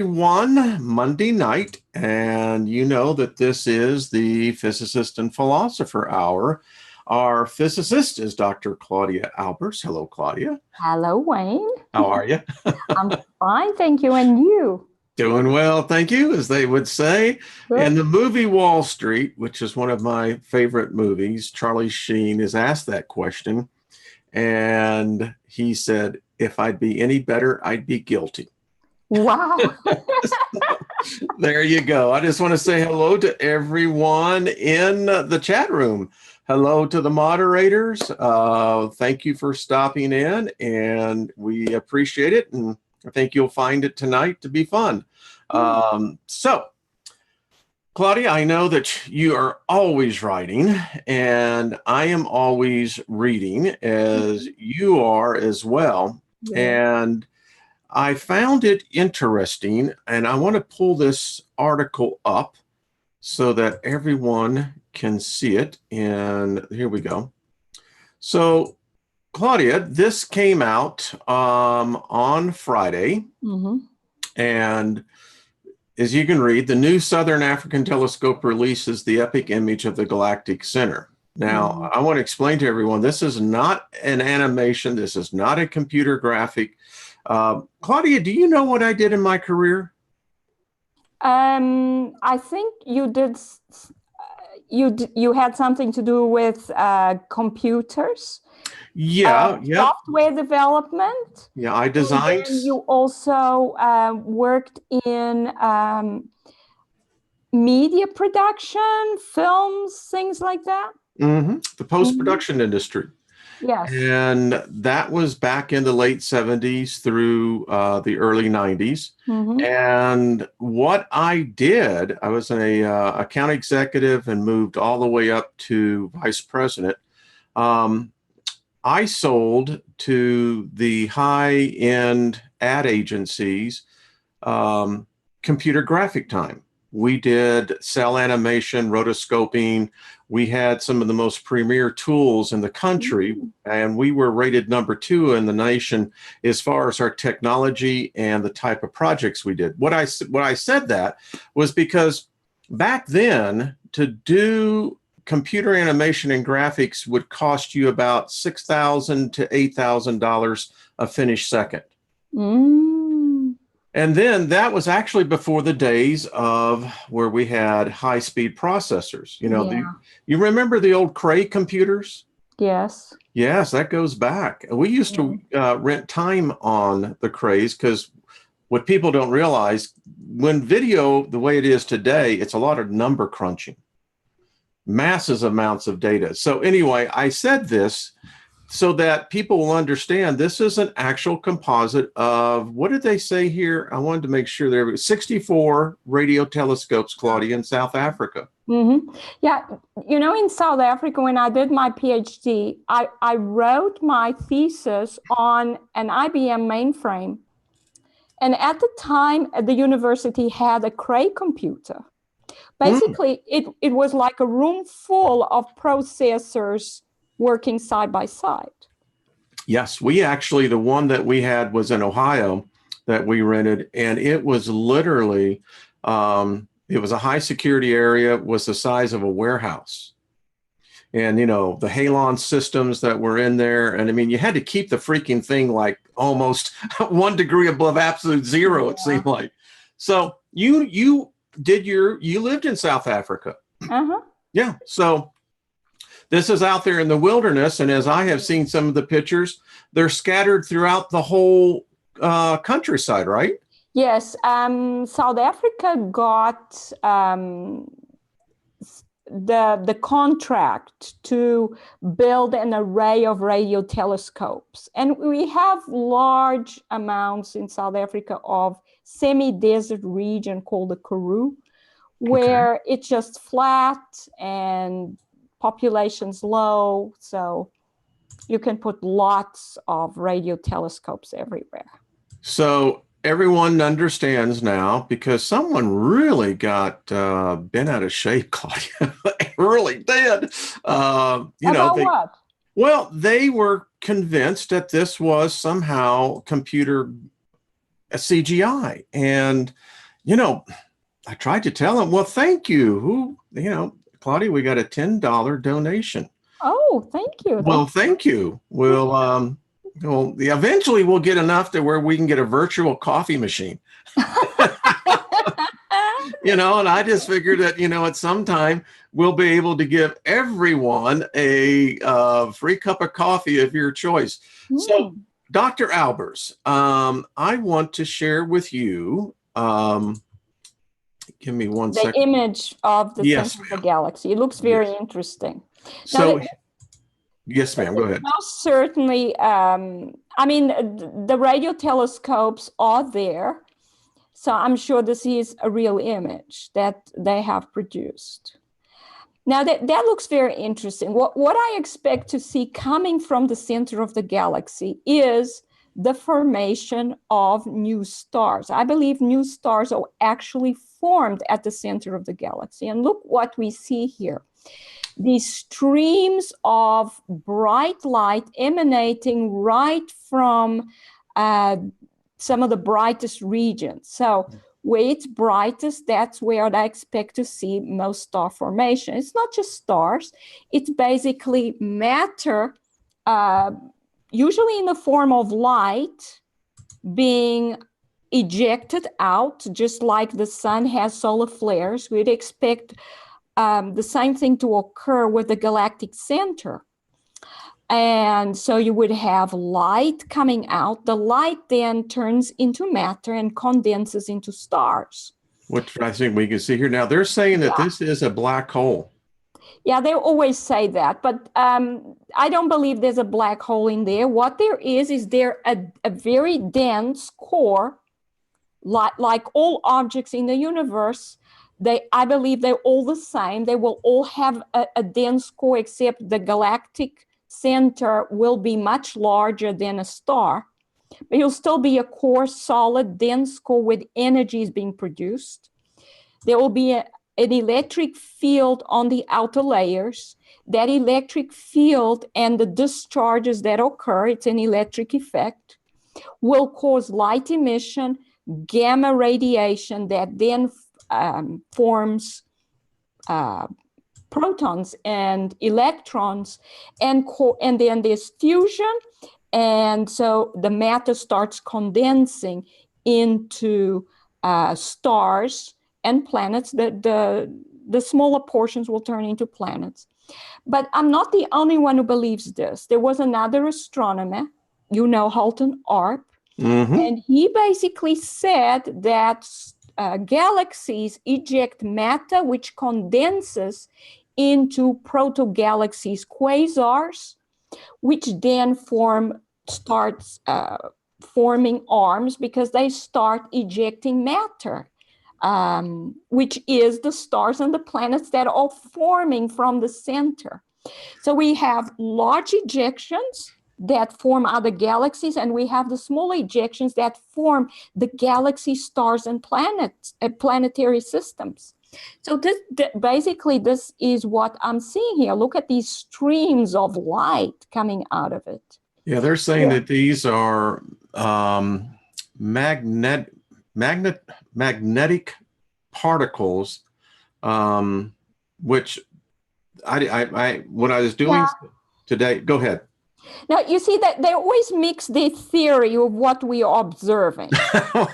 One Monday night, and you know that this is the Physicist and Philosopher Hour. Our physicist is Dr. Claudia Albers. Hello, Claudia. Hello, Wayne. How are you? I'm fine, thank you. And you? Doing well, thank you, as they would say. In Good. the movie Wall Street, which is one of my favorite movies, Charlie Sheen is asked that question, and he said, "If I'd be any better, I'd be guilty." Wow. There you go. I just want to say hello to everyone in the chat room. Hello to the moderators. Thank you for stopping in, and we appreciate it. And I think you'll find it tonight to be fun. So, Claudia, I know that you are always writing, and I am always reading, as you are as well. Yeah. And I found it interesting, and I want to pull this article up so that everyone can see it. And here we go. So, Claudia, this came out on Friday. And as you can read, the new Southern African telescope releases the epic image of the galactic center. Now, I want to explain to everyone, this is not an animation. This is not a computer graphic. Claudia, do you know what I did in my career? I think you did. You had something to do with computers. Yeah, Software development. Yeah, I designed. And you also worked in media production, films, things like that. The post-production industry. Yes. And that was back in the late 70s through the early 90s. And what I did, I was an account executive and moved all the way up to vice president. I sold to the high-end ad agencies computer graphic time. We did cell animation, rotoscoping. We had some of the most premier tools in the country, and we were rated #2 in the nation as far as our technology and the type of projects we did. What I said that was because back then, to do computer animation and graphics would cost you about $6,000 to $8,000 a finished second. And then that was actually before the days of where we had high-speed processors. You know, you remember the old Cray computers? Yes. Yes, that goes back. We used to rent time on the Crays, because what people don't realize, when video, the way it is today, it's a lot of number crunching, massive amounts of data. So anyway, I said this so that people will understand this is an actual composite of, what did they say here? I wanted to make sure there were 64 radio telescopes, Claudia, in South Africa. Yeah, you know, in South Africa, when I did my PhD, I wrote my thesis on an IBM mainframe. And at the time, the university had a Cray computer. Basically, it was like a room full of processors working side by side. Yes, we actually, the one that we had was in Ohio that we rented, and it was literally, it was a high security area, was the size of a warehouse. And, you know, the halon systems that were in there, and I mean, you had to keep the freaking thing like almost 1 degree above absolute zero, it seemed like. So you lived in South Africa. Yeah, so this is out there in the wilderness, and as I have seen some of the pictures, they're scattered throughout the whole countryside, right? Yes. South Africa got the contract to build an array of radio telescopes. And we have large amounts in South Africa of semi-desert region called the Karoo, where it's just flat and population's low, so you can put lots of radio telescopes everywhere. So everyone understands now, because someone really got bent out of shape, Claudia. They really did. What? Well, they were convinced that this was somehow computer a CGI. And, I tried to tell him, well, thank you. Claudia, we got a $10 donation. Oh, thank you. Well, thank you. Eventually we'll get enough to where we can get a virtual coffee machine. And I just figured that, at some time we'll be able to give everyone a free cup of coffee of your choice. So, Dr. Albers, I want to share with you, give me one second. The image of the center of the galaxy. It looks very interesting. So, yes, ma'am, go ahead. Most certainly, the radio telescopes are there. So I'm sure this is a real image that they have produced. Now that looks very interesting. What I expect to see coming from the center of the galaxy is the formation of new stars. I believe new stars are actually formed at the center of the galaxy. And look what we see here. These streams of bright light emanating right from some of the brightest regions. So where it's brightest, that's where I expect to see most star formation. It's not just stars, it's basically matter, usually in the form of light, being ejected out, just like the sun has solar flares. We'd expect the same thing to occur with the galactic center. And so you would have light coming out. The light then turns into matter and condenses into stars. Which I think we can see here. Now, they're saying that this is a black hole. Yeah, they always say that, but I don't believe there's a black hole in there. What there is there a very dense core, like all objects in the universe. I believe they're all the same. They will all have a dense core, except the galactic center will be much larger than a star, but it'll still be a core, solid, dense core with energies being produced. There will be an electric field on the outer layers. That electric field and the discharges that occur, it's an electric effect, will cause light emission, gamma radiation that then forms protons and electrons, and then there's fusion, and so the matter starts condensing into stars and planets. The smaller portions will turn into planets. But I'm not the only one who believes this. There was another astronomer, Halton Arp, and he basically said that galaxies eject matter which condenses into proto-galaxies, quasars, which then starts forming arms because they start ejecting matter, which is the stars and the planets that are forming from the center. So we have large ejections that form other galaxies, and we have the small ejections that form the galaxy, stars, and planets, planetary systems. So basically, this is what I'm seeing here. Look at these streams of light coming out of it. Yeah, they're saying that these are magnetic particles, which I when I was doing today. Go ahead. Now, you see that they always mix the theory of what we are observing.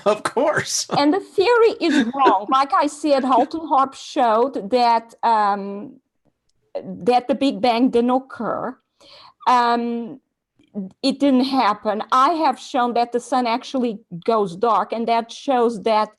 Of course. And the theory is wrong. Like I said, Halton Harp showed that that the Big Bang didn't occur. It didn't happen. I have shown that the sun actually goes dark, and that shows that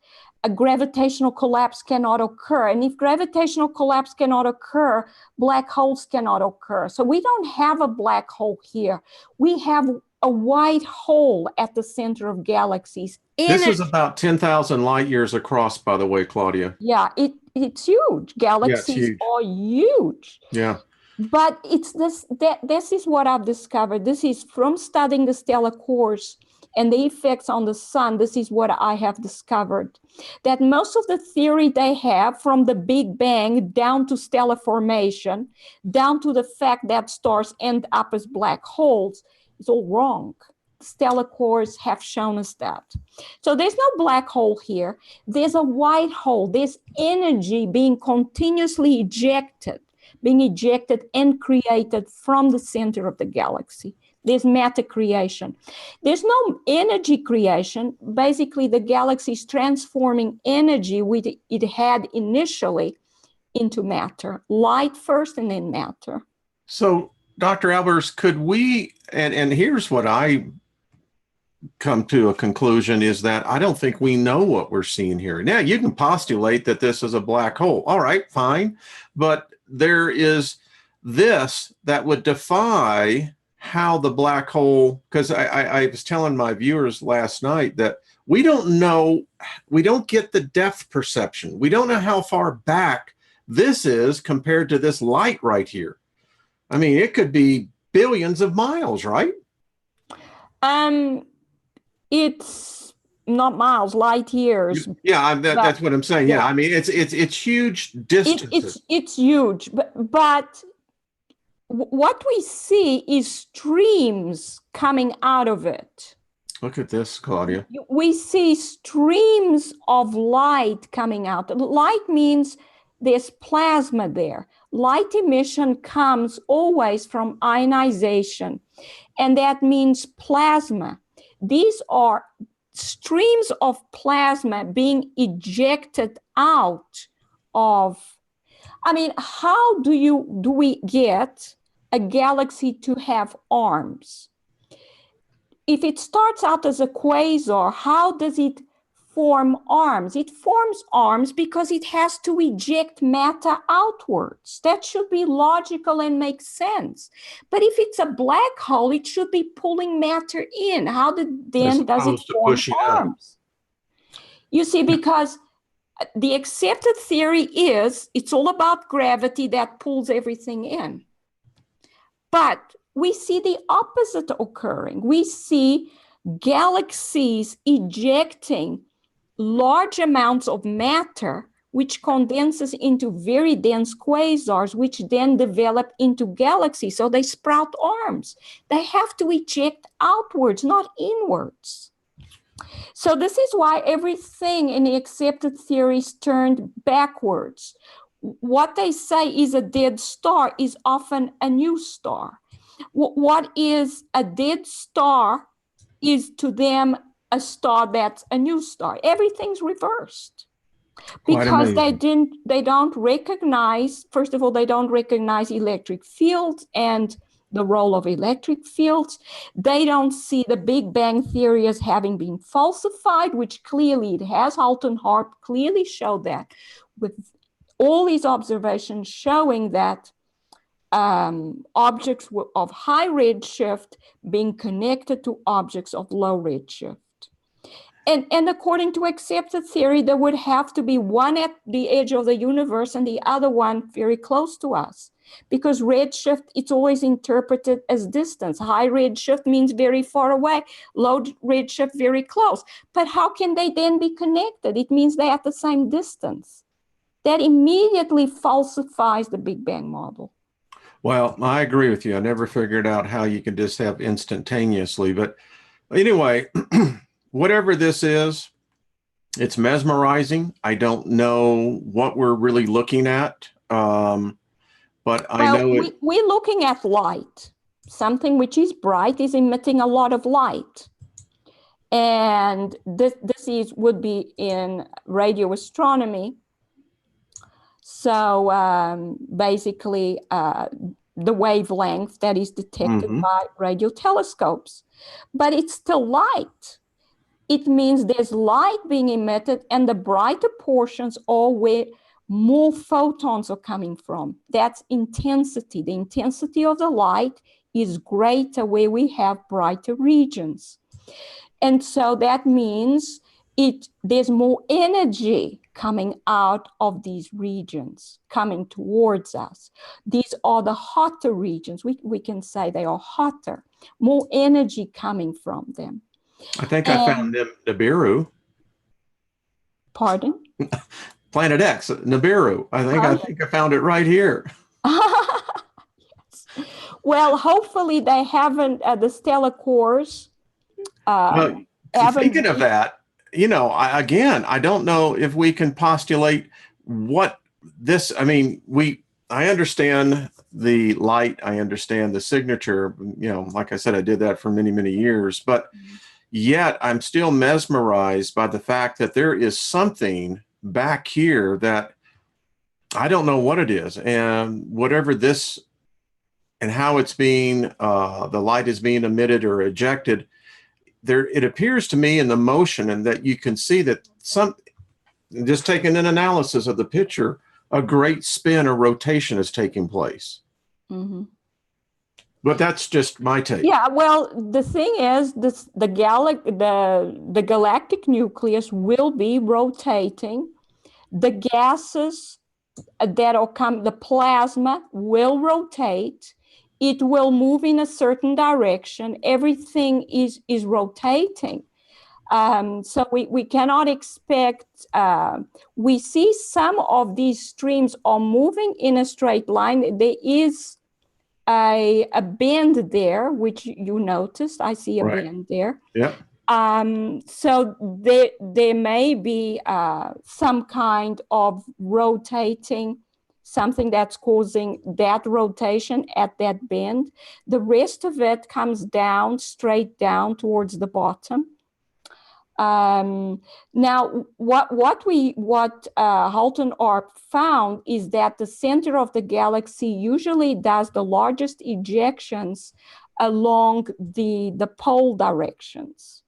a gravitational collapse cannot occur. And if gravitational collapse cannot occur, black holes cannot occur. So we don't have a black hole here. We have a white hole at the center of galaxies. This is about 10,000 light years across, by the way, Claudia. Yeah, it's huge. Galaxies are huge. Yeah. But it's this is what I've discovered. This is from studying the stellar cores and the effects on the sun. This is what I have discovered, that most of the theory they have, from the Big Bang down to stellar formation, down to the fact that stars end up as black holes, is all wrong. stellar cores have shown us that. So there's no black hole here. There's a white hole. There's energy being continuously ejected and created from the center of the galaxy. There's matter creation. There's no energy creation. Basically, the galaxy is transforming energy which it had initially into matter. Light first and then matter. So, Dr. Albers, could we, and here's what I come to a conclusion is that I don't think we know what we're seeing here. Now, you can postulate that this is a black hole. All right, fine. But there is this that would defy how the black hole, because I was telling my viewers last night that we don't know, we don't get the depth perception. We don't know how far back this is compared to this light right here. I mean, it could be billions of miles, right? It's not miles, light years. Yeah, that's what I'm saying. Yeah, I mean, it's huge distances. It's huge, but what we see is streams coming out of it. Look at this, Claudia. We see streams of light coming out. Light means there's plasma there. Light emission comes always from ionization, and that means plasma. These are streams of plasma being ejected out of, I mean, how do we get a galaxy to have arms? If it starts out as a quasar, how does it form arms? It forms arms because it has to eject matter outwards. That should be logical and make sense. But if it's a black hole, it should be pulling matter in. How does it form arms? You see, because the accepted theory is it's all about gravity that pulls everything in. But we see the opposite occurring. We see galaxies ejecting large amounts of matter, which condenses into very dense quasars, which then develop into galaxies. So they sprout arms. They have to eject outwards, not inwards. So this is why everything in the accepted theory is turned backwards. What they say is a dead star is often a new star. What is a dead star is to them a star that's a new star. Everything's reversed because they don't recognize, first of all, they don't recognize electric fields and the role of electric fields. They don't see the Big Bang theory as having been falsified, which clearly it has. Halton Harp clearly showed that with all these observations showing that objects of high redshift being connected to objects of low redshift. And according to accepted theory, there would have to be one at the edge of the universe and the other one very close to us. Because redshift, it's always interpreted as distance. High redshift means very far away, low redshift very close. But how can they then be connected? It means they're at the same distance. That immediately falsifies the Big Bang model. Well, I agree with you. I never figured out how you can just have instantaneously. But anyway, whatever this is, it's mesmerizing. I don't know what we're really looking at, but I know we're looking at light. Something which is bright is emitting a lot of light. And this would be in radio astronomy. So basically, the wavelength that is detected by radio telescopes. But it's still light. It means there's light being emitted, and the brighter portions are where more photons are coming from. That's intensity. The intensity of the light is greater where we have brighter regions. And so that means there's more energy coming out of these regions, coming towards us. These are the hotter regions. We can say they are hotter, more energy coming from them. I think I found Nibiru. Pardon? Planet X, Nibiru. I think I found it right here. Yes. Well, hopefully they haven't, the stellar cores Well, haven't thinking of that, I don't know if we can postulate what this, I understand the light, I understand the signature, like I said, I did that for many, many years, but yet I'm still mesmerized by the fact that there is something back here that I don't know what it is. And whatever this and how it's being, the light is being emitted or ejected, it appears to me in the motion, and that you can see that just taking an analysis of the picture, a great spin or rotation is taking place. Mm-hmm. But that's just my take. Yeah, well, the thing is, the galactic nucleus will be rotating. The gases that will come, the plasma will rotate. It will move in a certain direction. Everything is rotating. So we cannot expect, we see some of these streams are moving in a straight line. There is a bend there, which you noticed. I see a bend there. Yeah. So there may be some kind of rotating, something that's causing that rotation at that bend. The rest of it comes down, straight down towards the bottom. Now, what Halton Arp found is that the center of the galaxy usually does the largest ejections along the pole directions.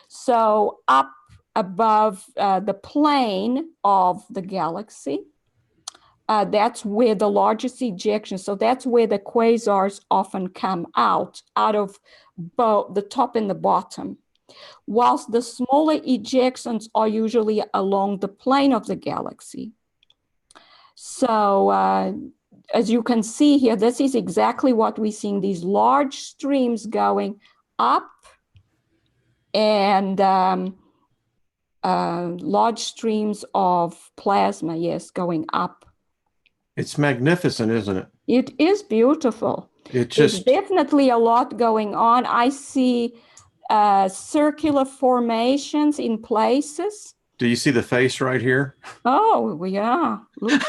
So up above the plane of the galaxy, that's where the largest ejection. So that's where the quasars often come out of both the top and the bottom, whilst the smaller ejections are usually along the plane of the galaxy. So as you can see here, this is exactly what we see in these large streams going up, and large streams of plasma, yes, going up. It's magnificent, isn't it? It is beautiful. There's definitely a lot going on. I see circular formations in places. Do you see the face right here? Oh, yeah. Look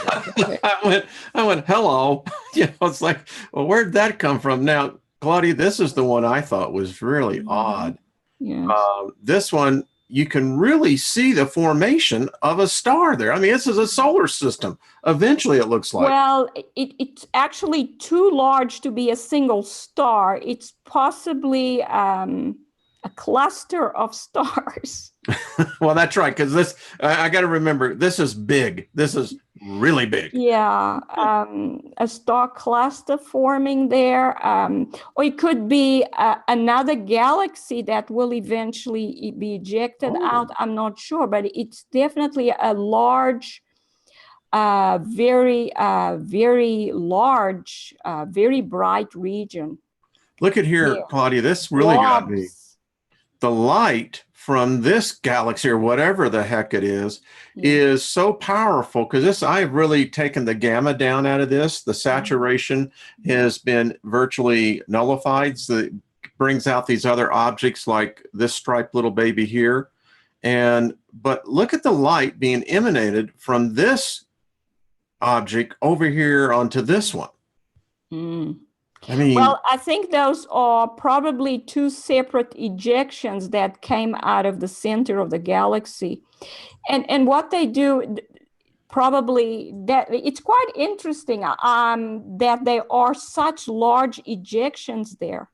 I went, hello. It's like, well, where'd that come from? Now, Claudia, this is the one I thought was really odd. Yes. This one, you can really see the formation of a star there. I mean, this is a solar system. Eventually, it looks like. Well, it's actually too large to be a single star. It's possibly a cluster of stars. Well, that's right, because this, I got to remember, this is big. This is really big. Yeah, a star cluster forming there. Or it could be another galaxy that will eventually be ejected out. I'm not sure, but it's definitely a large, very large, very bright region. Look at here, Claudia, this really got me. The light from this galaxy, or whatever the heck it is so powerful, because this, I've really taken the gamma down out of this. The saturation has been virtually nullified. So it brings out these other objects like this striped little baby here. But look at the light being emanated from this object over here onto this one. I mean, well, I think those are probably two separate ejections that came out of the center of the galaxy. And what they do, probably, that it's quite interesting that there are such large ejections there.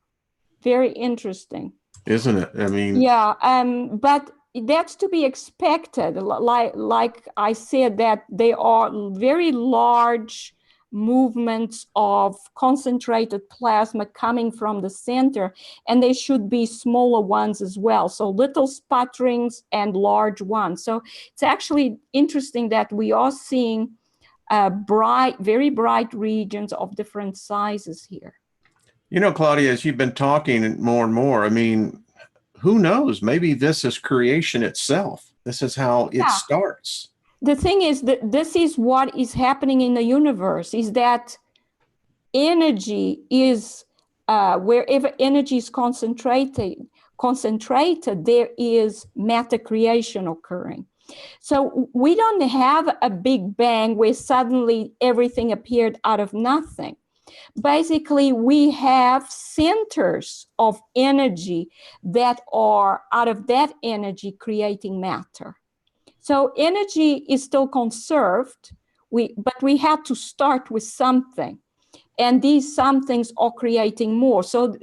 Very interesting. Isn't it? I mean, yeah, but that's to be expected. Like I said, that they are very large movements of concentrated plasma coming from the center, and they should be smaller ones as well. So little sputterings and large ones. So it's actually interesting that we are seeing very bright regions of different sizes here. Claudia, as you've been talking more and more, I mean, who knows? Maybe this is creation itself. This is how it starts. The thing is that this is what is happening in the universe, is that energy is, wherever energy is concentrated, concentrated, there is matter creation occurring. So we don't have a big bang where suddenly everything appeared out of nothing. Basically, we have centers of energy that are out of that energy creating matter. So energy is still conserved, but we had to start with something. And these somethings are creating more. So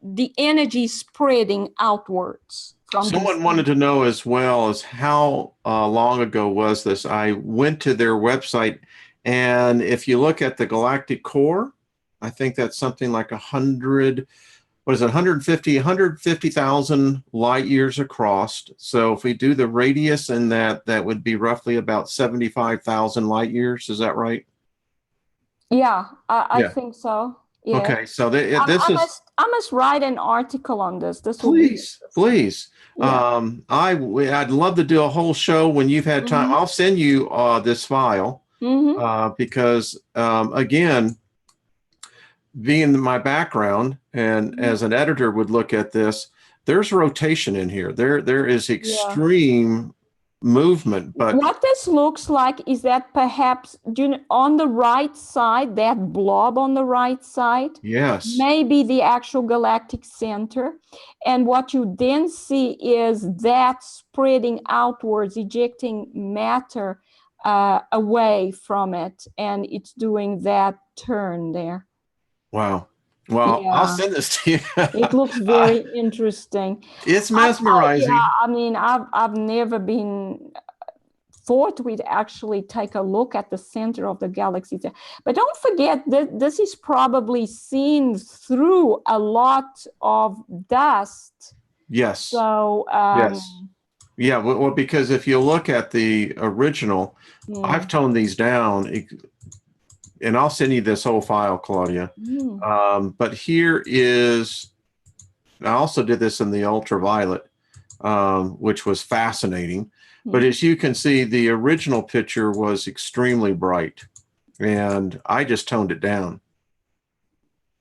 the energy is spreading outwards. Someone wanted to know as well as how long ago was this? I went to their website, and if you look at the galactic core, I think that's something like 150,000 light years across. So if we do the radius in that, that would be roughly about 75,000 light years. Is that right? Yeah, I think so. Yeah. Okay, so I must write an article on this. Please. Yeah. I'd love to do a whole show when you've had time. I'll send you this file because again, being my background and as an editor would look at this, there's rotation in here. There is extreme movement. But what this looks like is that perhaps on the right side, that blob on the right side, yes, maybe the actual galactic center. And what you then see is that spreading outwards, ejecting matter away from it. And it's doing that turn there. Wow. Well, yeah. I'll send this to you. It looks very interesting. It's mesmerizing. I mean, I've never been thought we'd actually take a look at the center of the galaxy. But don't forget that this is probably seen through a lot of dust. Yes. So yes. Yeah. Well, because if you look at the original, I've toned these down. And I'll send you this whole file, Claudia. But here is, I also did this in the ultraviolet, which was fascinating. But as you can see, the original picture was extremely bright. And I just toned it down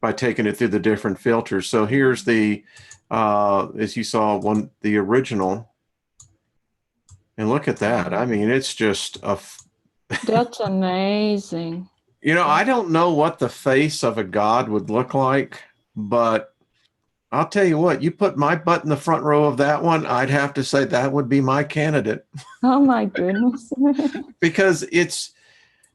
by taking it through the different filters. So here's the, as you saw, the original. And look at that. I mean, it's just a... That's amazing. You know, I don't know what the face of a god would look like, but I'll tell you what, you put my butt in the front row of that one, I'd have to say that would be my candidate. Oh, my goodness. Because it's,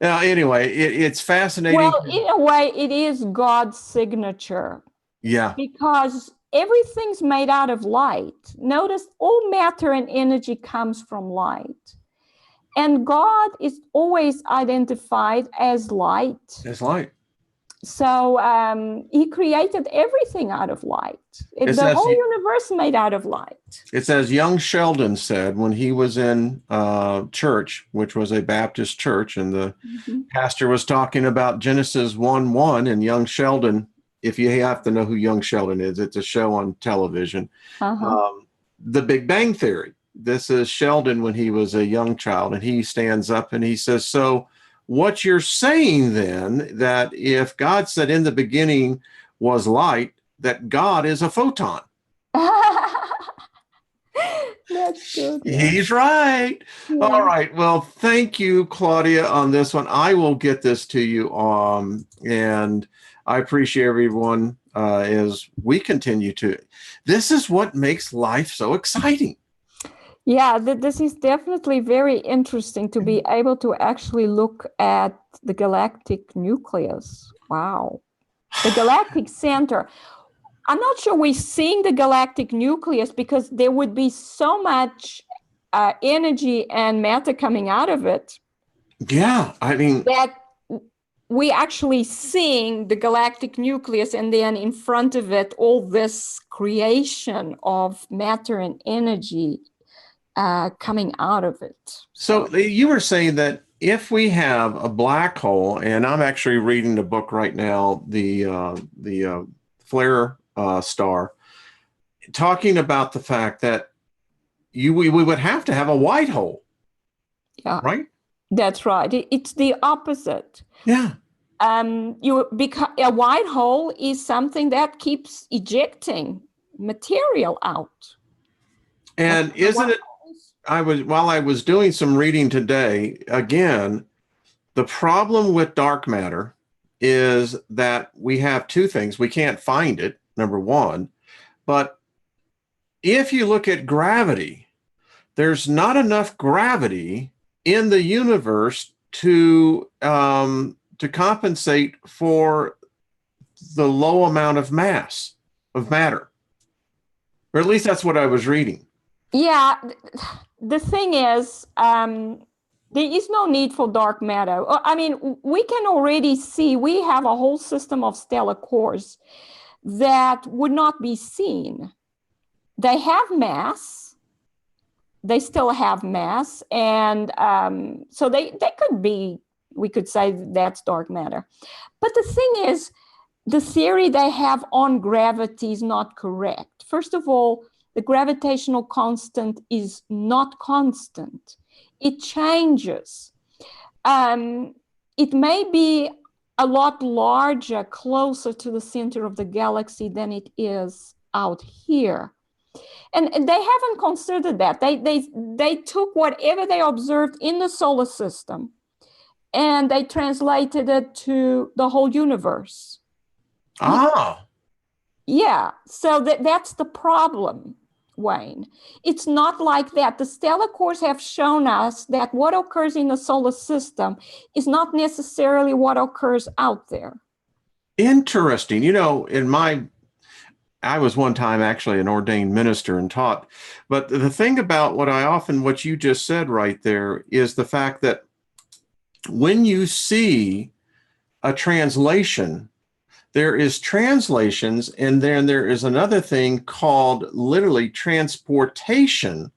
anyway, it's fascinating. Well, in a way, it is God's signature. Yeah. Because everything's made out of light. Notice all matter and energy comes from light. And God is always identified as light. As light. So he created everything out of light. The whole universe made out of light. It's as young Sheldon said when he was in church, which was a Baptist church, and the pastor was talking about Genesis 1:1, and young Sheldon, if you have to know who young Sheldon is, it's a show on television, The Big Bang Theory. This is Sheldon when he was a young child, and he stands up and he says, so what you're saying then, that if God said in the beginning was light, that God is a photon. That's good. He's right. Yeah. All right. Well, thank you, Claudia, on this one. I will get this to you. And I appreciate everyone as we continue to. This is what makes life so exciting. Yeah, this is definitely very interesting to be able to actually look at the galactic nucleus. Wow. The galactic center. I'm not sure we're seeing the galactic nucleus because there would be so much energy and matter coming out of it. Yeah, I mean... that we actually seeing the galactic nucleus and then in front of it, all this creation of matter and energy coming out of it. So you were saying that if we have a black hole, and I'm actually reading the book right now, the Flare star, talking about the fact that we would have to have a white hole. Yeah, right. That's right. It's the opposite. Yeah. Because a white hole is something that keeps ejecting material out. And isn't it, while I was doing some reading today, again, the problem with dark matter is that we have two things. We can't find it, number one. But if you look at gravity, there's not enough gravity in the universe to compensate for the low amount of mass of matter. Or at least that's what I was reading. Yeah, the thing is, there is no need for dark matter. I mean, we can already see we have a whole system of stellar cores that would not be seen. They have mass. They still have mass. And so they could be, we could say that's dark matter. But the thing is, the theory they have on gravity is not correct. First of all, the gravitational constant is not constant. It changes. It may be a lot larger, closer to the center of the galaxy than it is out here. And they haven't considered that. They took whatever they observed in the solar system and they translated it to the whole universe. Ah. Yeah, so that's the problem, Wayne. It's not like that. The stellar cores have shown us that what occurs in the solar system is not necessarily what occurs out there. Interesting. You know, I was one time actually an ordained minister and taught, but the thing about what you just said right there is the fact that when you see a translation, there is translations, and then there is another thing called literally transportation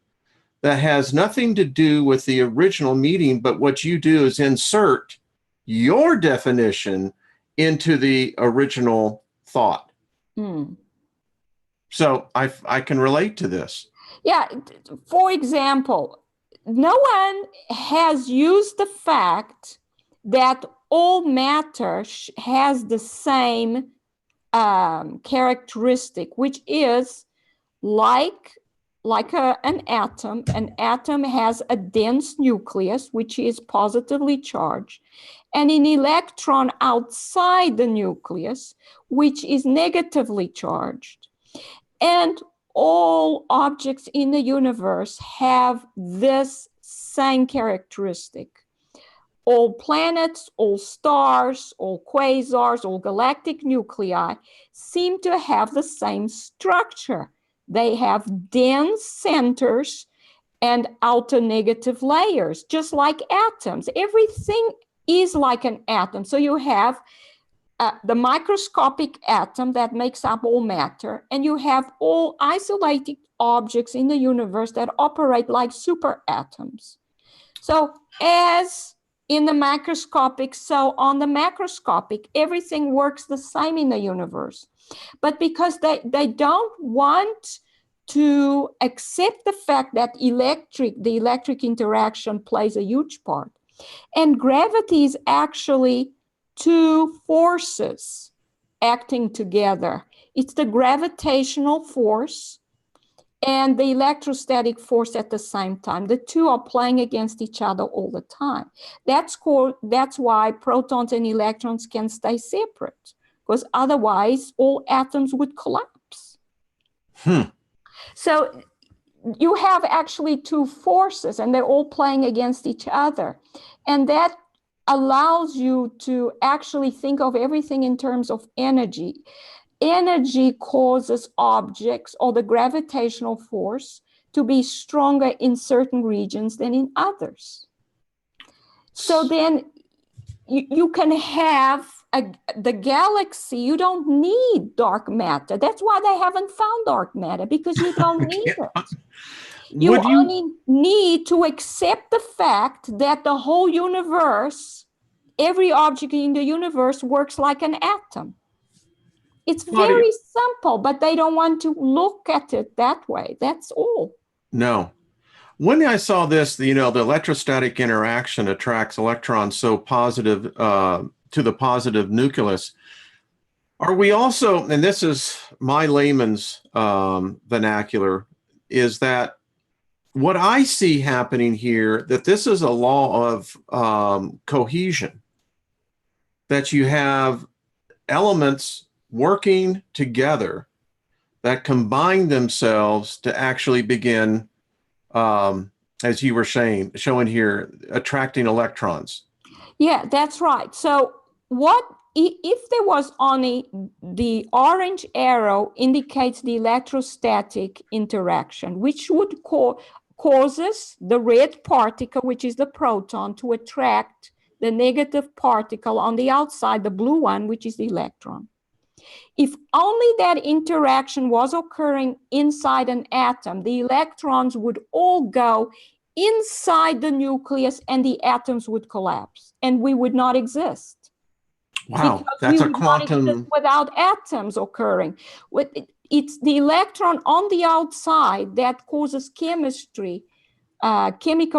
that has nothing to do with the original meaning, but what you do is insert your definition into the original thought. So I can relate to this. Yeah, for example, no one has used the fact that all matter has the same characteristic, which is like an atom. An atom has a dense nucleus, which is positively charged, and an electron outside the nucleus, which is negatively charged. And all objects in the universe have this same characteristic. All planets, all stars, all quasars, all galactic nuclei seem to have the same structure. They have dense centers and outer negative layers, just like atoms. Everything is like an atom. So you have the microscopic atom that makes up all matter, and you have all isolated objects in the universe that operate like superatoms. So as in the microscopic, so on the macroscopic, everything works the same in the universe. But because they don't want to accept the fact that the electric interaction plays a huge part. And gravity is actually two forces acting together. It's the gravitational force and the electrostatic force at the same time. The two are playing against each other all the time. That's why protons and electrons can stay separate, because otherwise all atoms would collapse. So you have actually two forces and they're all playing against each other. And that allows you to actually think of everything in terms of energy. Energy causes objects or the gravitational force to be stronger in certain regions than in others. So then you can have the galaxy. You don't need dark matter. That's why they haven't found dark matter, because you don't need it. You only need to accept the fact that the whole universe, every object in the universe works like an atom. It's very simple, but they don't want to look at it that way. That's all. No. When I saw this, the electrostatic interaction attracts electrons so positive to the positive nucleus. Are we also, and this is my layman's vernacular, is that what I see happening here, that this is a law of cohesion, that you have elements working together that combine themselves to actually begin, as you were showing here, attracting electrons. Yeah, that's right. So what if there was only the orange arrow indicates the electrostatic interaction, which would causes the red particle, which is the proton, to attract the negative particle on the outside, the blue one, which is the electron. If only that interaction was occurring inside an atom, the electrons would all go inside the nucleus and the atoms would collapse and we would not exist. Wow, because that's we a would not exist quantum. without atoms occurring. It's the electron on the outside that causes chemical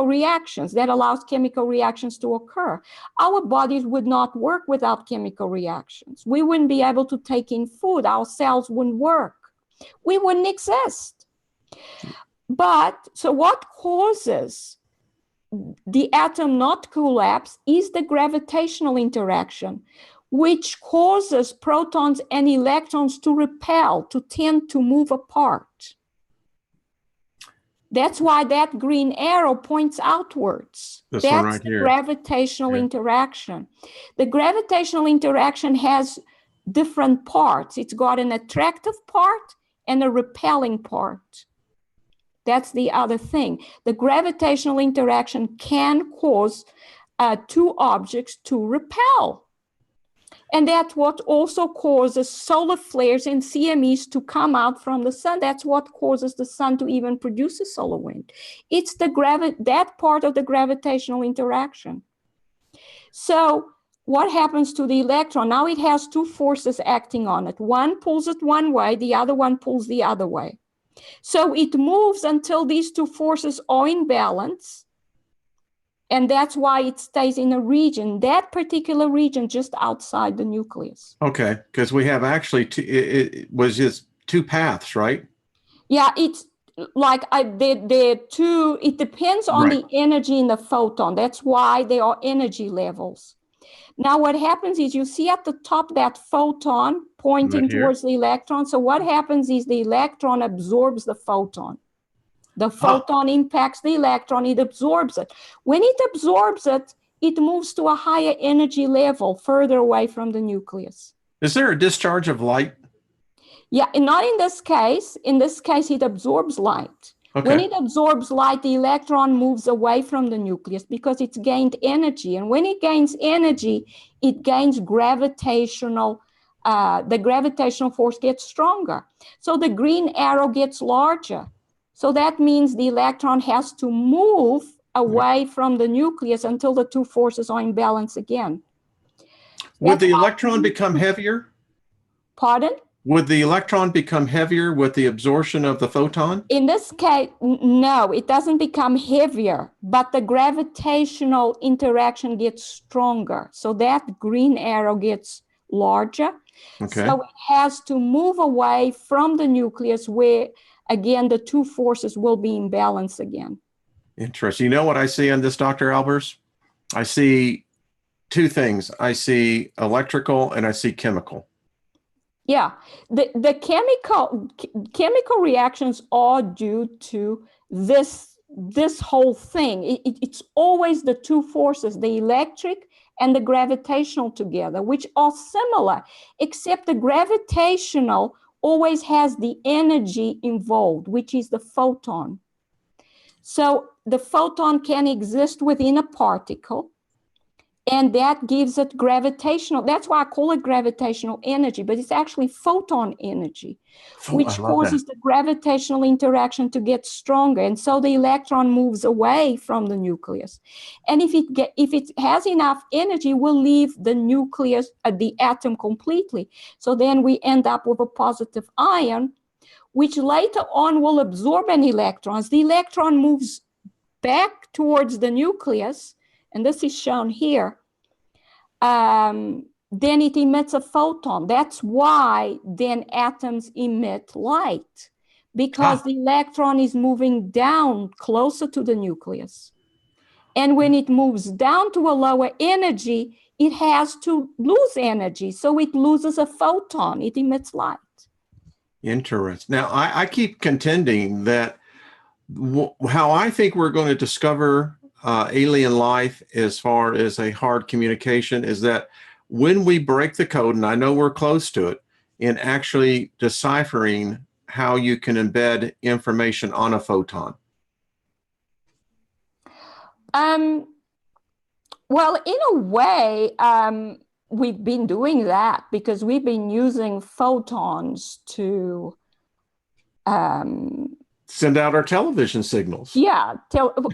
reactions, that allows chemical reactions to occur. Our bodies would not work without chemical reactions. We wouldn't be able to take in food. Our cells wouldn't work. We wouldn't exist. But so what causes the atom not collapse is the gravitational interaction, which causes protons and electrons to repel, to tend to move apart. That's why that green arrow points outwards. This That's one right the here. gravitational interaction. The gravitational interaction has different parts. It's got an attractive part and a repelling part. That's the other thing. The gravitational interaction can cause two objects to repel. And that's what also causes solar flares and CMEs to come out from the sun. That's what causes the sun to even produce a solar wind. It's that part of the gravitational interaction. So what happens to the electron? Now it has two forces acting on it. One pulls it one way, the other one pulls the other way. So it moves until these two forces are in balance. And that's why it stays in a region, that particular region just outside the nucleus. Okay, because we have actually it was just two paths, right? Yeah, it's like the two, it depends on the energy in the photon. That's why there are energy levels. Now, what happens is you see at the top that photon pointing towards the electron. So what happens is the electron absorbs the photon. The photon impacts the electron, it absorbs it. When it absorbs it, it moves to a higher energy level further away from the nucleus. Is there a discharge of light? Yeah, and not in this case. In this case, it absorbs light. Okay. When it absorbs light, the electron moves away from the nucleus because it's gained energy. And when it gains energy, it gains gravitational, the gravitational force gets stronger. So the green arrow gets larger. So that means the electron has to move away from the nucleus until the two forces are in balance again. Would the electron become heavier? Pardon? Would the electron become heavier with the absorption of the photon? In this case, no, it doesn't become heavier, but the gravitational interaction gets stronger. So that green arrow gets larger. Okay. So it has to move away from the nucleus where, again, the two forces will be in balance again. Interesting. You know what I see on this, Dr. Albers? I see two things. I see electrical and I see chemical. Yeah, the chemical reactions are due to this whole thing. It's always the two forces, the electric and the gravitational together, which are similar, except the gravitational always has the energy involved, which is the photon. So the photon can exist within a particle, and that gives it gravitational. That's why I call it gravitational energy, but it's actually photon energy, which causes the gravitational interaction to get stronger. And so the electron moves away from the nucleus. And if it has enough energy, it will leave the nucleus, the atom completely. So then we end up with a positive ion, which later on will absorb an electron. As the electron moves back towards the nucleus, and this is shown here, the then it emits a photon. That's why then atoms emit light, because the electron is moving down closer to the nucleus. And when it moves down to a lower energy, it has to lose energy. So it loses a photon, it emits light. Interesting. Now, I keep contending that how I think we're going to discover alien life as far as a hard communication is that when we break the code, and I know we're close to it, in actually deciphering how you can embed information on a photon. Well, in a way, we've been doing that because we've been using photons to send out our television signals. Yeah,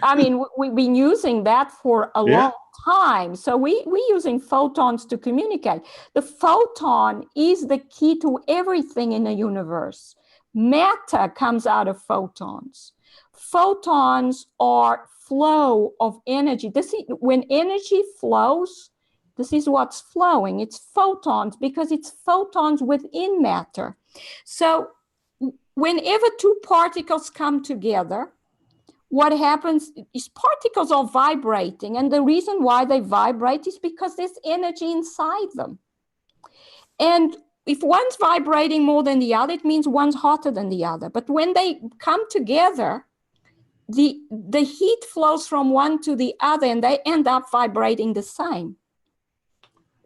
I mean, we've been using that for a long time. So we're using photons to communicate. The photon is the key to everything in the universe. Matter comes out of photons. Photons are flow of energy. When energy flows, this is what's flowing. It's photons because it's photons within matter. So whenever two particles come together, what happens is particles are vibrating. And the reason why they vibrate is because there's energy inside them. And if one's vibrating more than the other, it means one's hotter than the other. But when they come together, the heat flows from one to the other and they end up vibrating the same.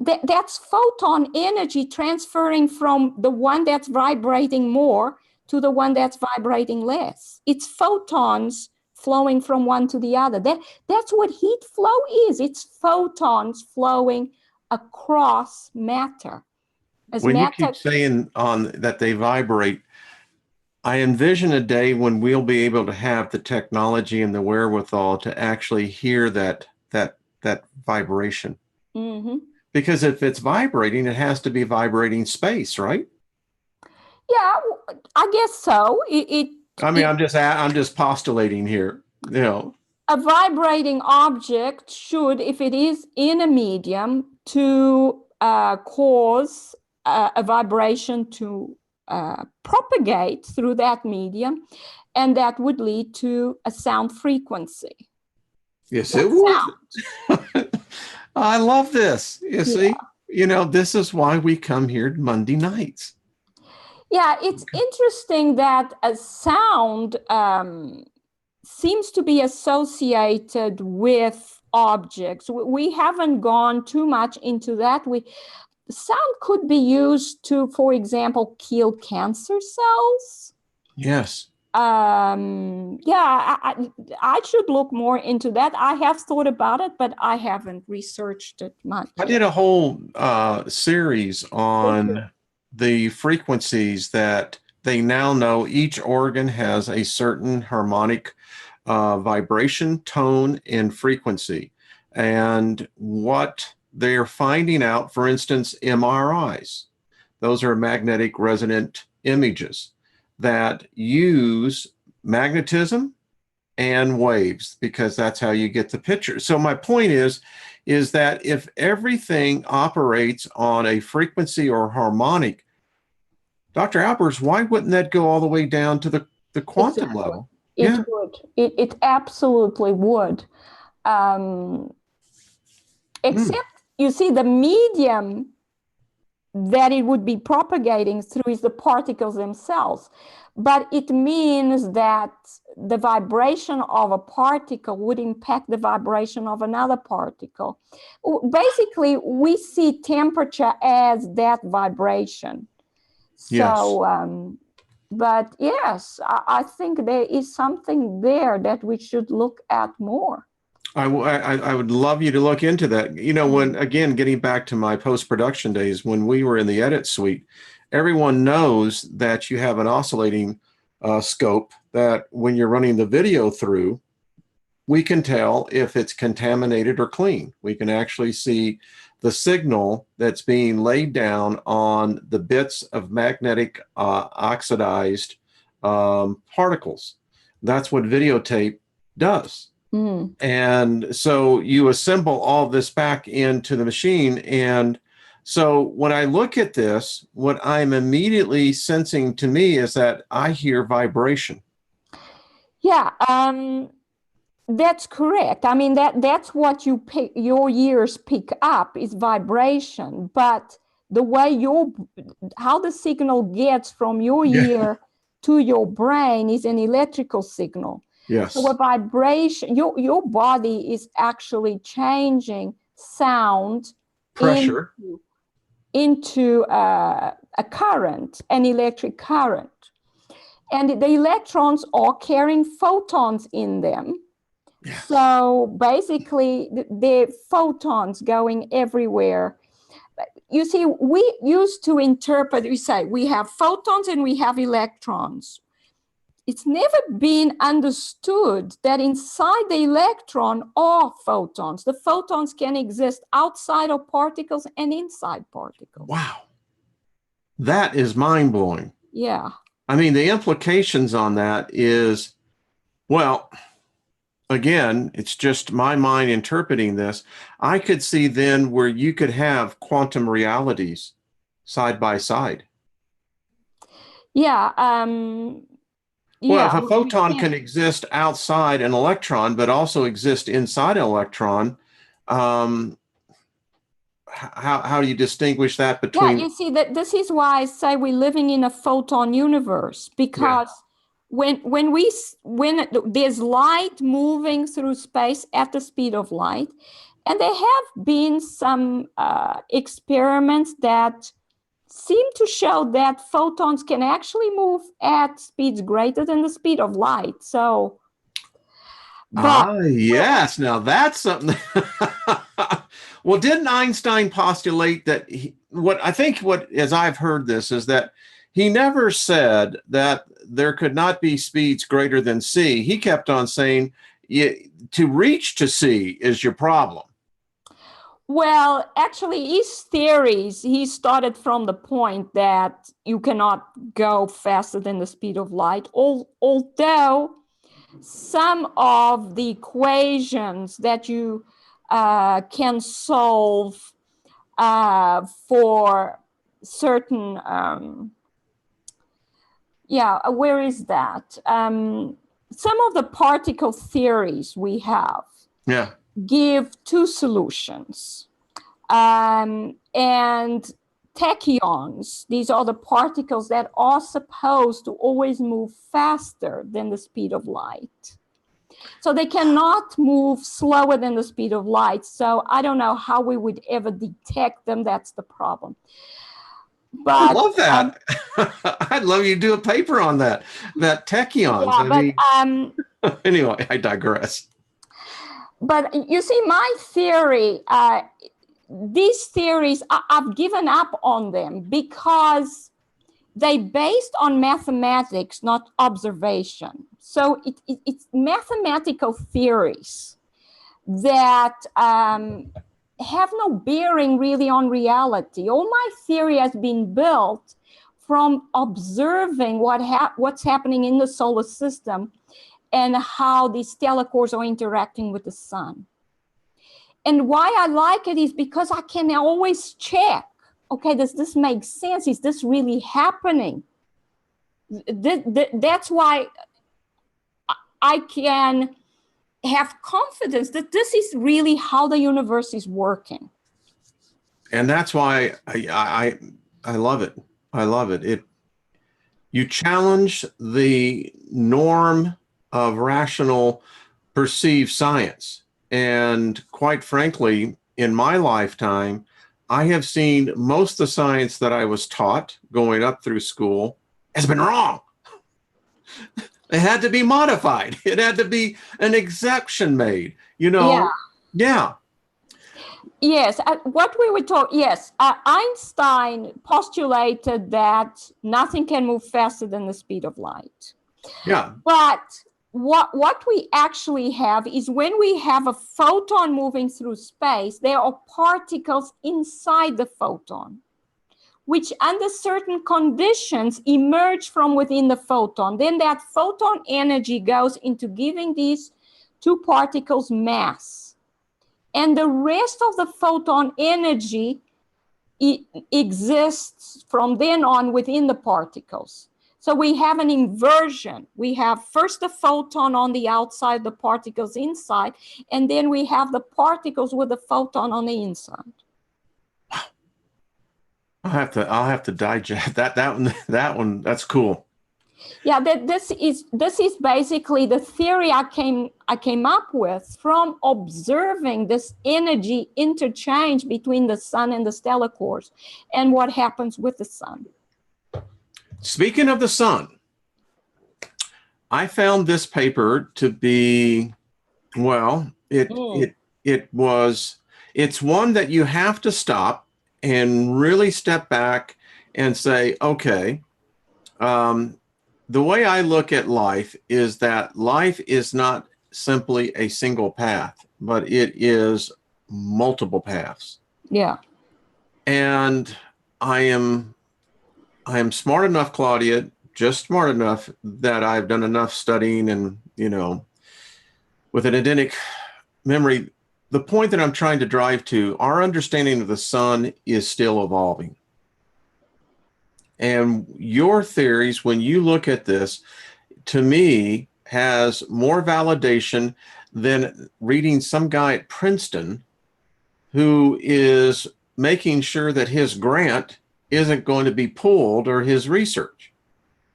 That's photon energy transferring from the one that's vibrating more to the one that's vibrating less. It's photons flowing from one to the other. That's what heat flow is. It's photons flowing across matter. When you keep saying that they vibrate, I envision a day when we'll be able to have the technology and the wherewithal to actually hear that vibration. Mm-hmm. Because if it's vibrating, it has to be vibrating space, right? Yeah, I guess so. I'm just postulating here. You know, a vibrating object should, if it is in a medium, to cause a vibration to propagate through that medium, and that would lead to a sound frequency. Yes, it would. I love this. You see, this is why we come here Monday nights. Yeah, it's interesting that a sound seems to be associated with objects. We haven't gone too much into that. Sound could be used to, for example, kill cancer cells. Yes. I should look more into that. I have thought about it, but I haven't researched it much. I did a whole series on the frequencies that they now know each organ has a certain harmonic vibration, tone, and frequency. And what they're finding out, for instance, MRIs, those are magnetic resonant images that use magnetism and waves, because that's how you get the picture. So my point is that if everything operates on a frequency or harmonic, Dr. Albers, why wouldn't that go all the way down to the quantum level? It would. It absolutely would. Except, you see, the medium that it would be propagating through is the particles themselves. But it means that the vibration of a particle would impact the vibration of another particle. Basically, we see temperature as that vibration. So, yes. But yes, I think there is something there that we should look at more. I would love you to look into that. When, again, getting back to my post-production days, when we were in the edit suite, everyone knows that you have an oscillating scope that when you're running the video through, we can tell if it's contaminated or clean. We can actually see the signal that's being laid down on the bits of magnetic oxidized particles. That's what videotape does. And so you assemble all this back into the machine, and So when I look at this, what I'm immediately sensing to me is that I hear vibration. Yeah, that's correct. I mean, that's what your ears pick up is vibration, but the way how the signal gets from your Yeah. ear to your brain is an electrical signal. Yes. So a vibration, your body is actually changing sound Pressure. into a current, an electric current. And the electrons are carrying photons in them. Yes. So basically, the photons going everywhere. You see, we used to interpret, we say we have photons and we have electrons. It's never been understood that inside the electron are photons. The photons can exist outside of particles and inside particles. Wow. That is mind-blowing. Yeah. I mean, the implications on that is, well, again, it's just my mind interpreting this. I could see then where you could have quantum realities side by side. Yeah. Well, if a photon can exist outside an electron, but also exist inside an electron, how do you distinguish that between? Yeah, you see, that this is why I say we're living in a photon universe, because when there's light moving through space at the speed of light, and there have been some experiments that seem to show that photons can actually move at speeds greater than the speed of light. So, yes, now that's something. Well, didn't Einstein postulate that as I've heard this, is that he never said that there could not be speeds greater than c. He kept on saying to reach to c is your problem. Well, actually, his theories, he started from the point that you cannot go faster than the speed of light, although some of the equations that you can solve for certain, where is that? Some of the particle theories we have give two solutions. And tachyons, these are the particles that are supposed to always move faster than the speed of light. So they cannot move slower than the speed of light. So I don't know how we would ever detect them. That's the problem. But I love that. I'd love you to do a paper on that tachyons. Yeah, anyway, I digress. But you see, my theory, these theories, I've given up on them because they based on mathematics, not observation. So it's mathematical theories that have no bearing really on reality. All my theory has been built from observing what's happening in the solar system and how these stellar cores are interacting with the sun. And why I like it is because I can always check, okay, does this make sense? Is this really happening? That's why I can have confidence that this is really how the universe is working. And that's why I love it. I love it. You challenge the norm of rational perceived science. And quite frankly, in my lifetime, I have seen most of the science that I was taught going up through school has been wrong. It had to be modified. It had to be an exception made, Yeah. Yes, what we were taught, yes, Einstein postulated that nothing can move faster than the speed of light. Yeah. But what we actually have is when we have a photon moving through space, there are particles inside the photon, which under certain conditions emerge from within the photon. Then that photon energy goes into giving these two particles mass. And the rest of the photon energy exists from then on within the particles. So we have an inversion. We have first the photon on the outside, the particles inside, and then we have the particles with the photon on the inside. I'll have to digest that one. That's cool. Yeah, this is basically the theory I came up with from observing this energy interchange between the sun and the stellar cores and what happens with the sun. Speaking of the sun, I found this paper to be, well, it's one that you have to stop and really step back and say, okay, the way I look at life is that life is not simply a single path, but it is multiple paths. Yeah. And I am smart enough, Claudia, just smart enough that I've done enough studying and, with an eidetic memory, the point that I'm trying to drive to, our understanding of the sun is still evolving. And your theories, when you look at this, to me, has more validation than reading some guy at Princeton who is making sure that his grant isn't going to be pulled or his research.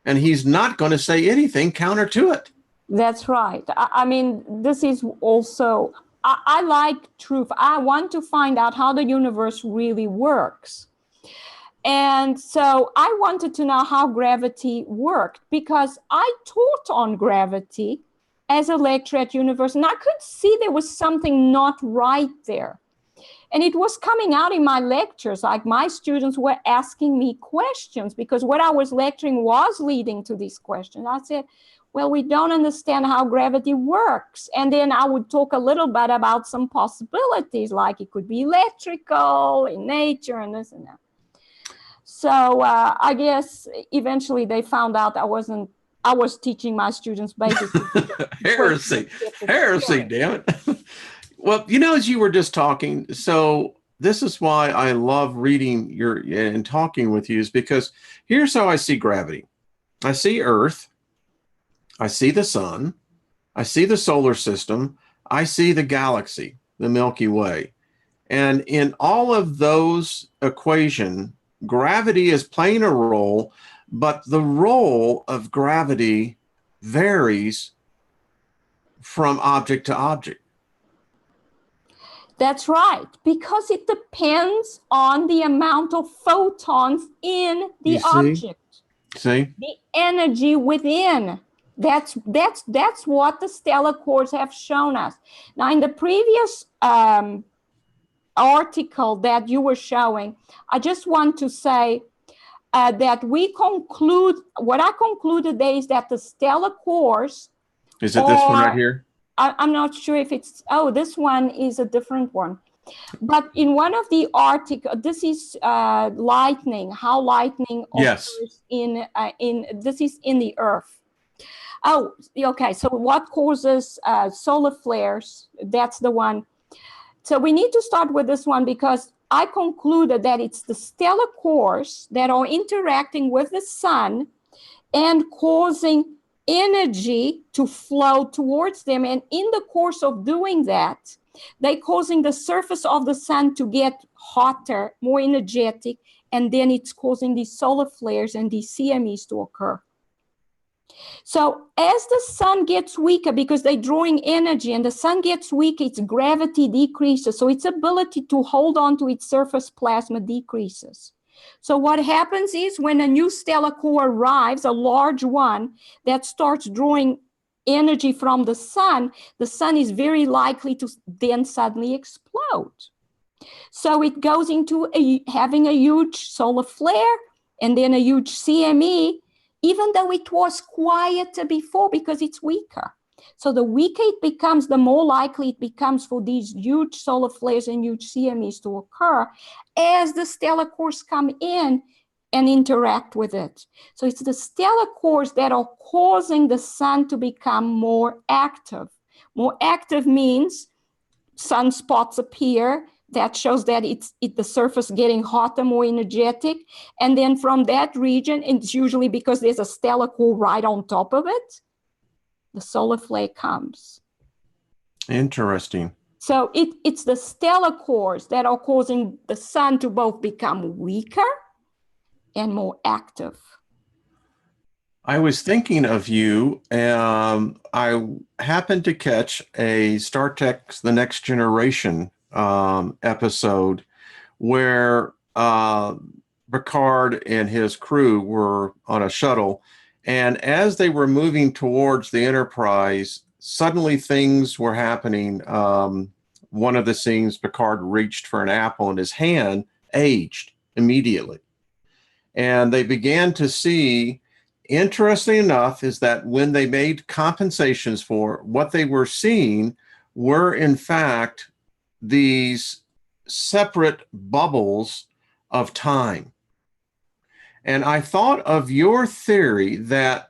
And he's not going to say anything counter to it. That's right. I mean, this is also, I like truth. I want to find out how the universe really works. And so I wanted to know how gravity worked because I taught on gravity as a lecturer at university, and I could see there was something not right there. And it was coming out in my lectures, like my students were asking me questions because what I was lecturing was leading to these questions. I said, well, we don't understand how gravity works. And then I would talk a little bit about some possibilities, like it could be electrical in nature and this and that. So I guess eventually they found out I was teaching my students basically. Heresy, damn it. Well, as you were just talking, so this is why I love reading and talking with you, is because here's how I see gravity. I see Earth, I see the sun, I see the solar system, I see the galaxy, the Milky Way. And in all of those equations, gravity is playing a role, but the role of gravity varies from object to object. That's right, because it depends on the amount of photons in the object. See? The energy within. That's what the stellar cores have shown us. Now, in the previous article that you were showing, I just want to say that what I concluded there is that the stellar cores. Is it this one right here? I'm not sure if it's, this one is a different one. But in one of the articles, this is lightning, how lightning occurs this is in the Earth. Oh, okay. So what causes solar flares? That's the one. So we need to start with this one because I concluded that it's the stellar cores that are interacting with the sun and causing energy to flow towards them. And in the course of doing that, they're causing the surface of the sun to get hotter, more energetic, and then it's causing these solar flares and these CMEs to occur. So as the sun gets weaker, because they're drawing energy and the sun gets weaker, its gravity decreases. So its ability to hold on to its surface plasma decreases. So what happens is when a new stellar core arrives, a large one that starts drawing energy from the sun is very likely to then suddenly explode. So it goes into having a huge solar flare and then a huge CME, even though it was quieter before because it's weaker. So the weaker it becomes, the more likely it becomes for these huge solar flares and huge CMEs to occur as the stellar cores come in and interact with it. So it's the stellar cores that are causing the sun to become more active. More active means sunspots appear, that shows that the surface getting hotter, more energetic. And then from that region, it's usually because there's a stellar core right on top of it, the solar flare comes. Interesting. So it's the stellar cores that are causing the sun to both become weaker and more active. I was thinking of you. I happened to catch a Star Trek The Next Generation episode where Picard and his crew were on a shuttle. And as they were moving towards the Enterprise, suddenly things were happening. One of the scenes, Picard reached for an apple and his hand aged immediately. And they began to see, interesting enough, is that when they made compensations for what they were seeing were in fact these separate bubbles of time. And I thought of your theory that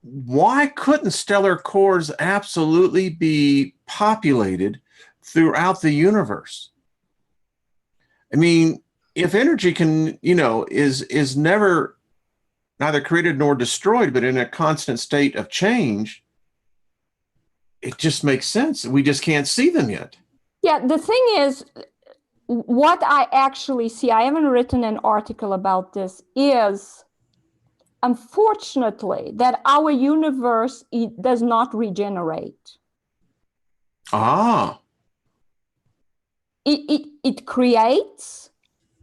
why couldn't stellar cores absolutely be populated throughout the universe? I mean, if energy can, is never neither created nor destroyed, but in a constant state of change, it just makes sense. We just can't see them yet. Yeah, the thing is, what I actually see, I haven't written an article about this, is unfortunately that our universe does not regenerate. Ah. It creates,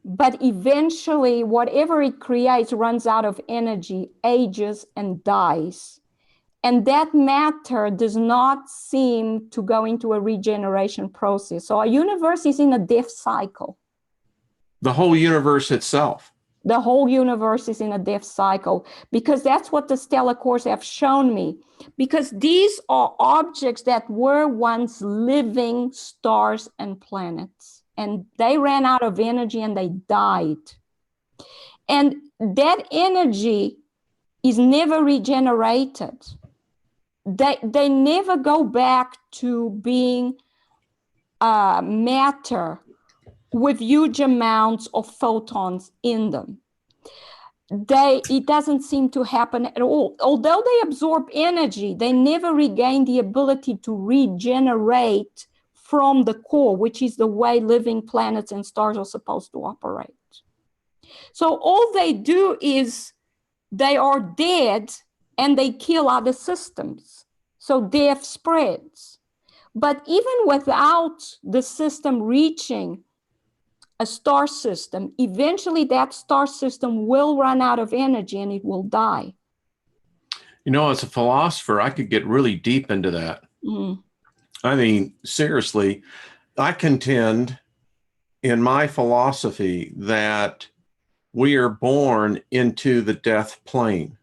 but eventually whatever it creates runs out of energy, ages, and dies. And that matter does not seem to go into a regeneration process. So our universe is in a death cycle. The whole universe itself. The whole universe is in a death cycle, because that's what the stellar cores have shown me. Because these are objects that were once living stars and planets, and they ran out of energy and they died. And that energy is never regenerated. They never go back to being matter with huge amounts of photons in them. It doesn't seem to happen at all. Although they absorb energy, they never regain the ability to regenerate from the core, which is the way living planets and stars are supposed to operate. So all they do is they are dead and they kill other systems. So death spreads. But even without the system reaching a star system, eventually that star system will run out of energy and it will die. As a philosopher, I could get really deep into that. Mm. I mean, seriously, I contend in my philosophy that we are born into the death plane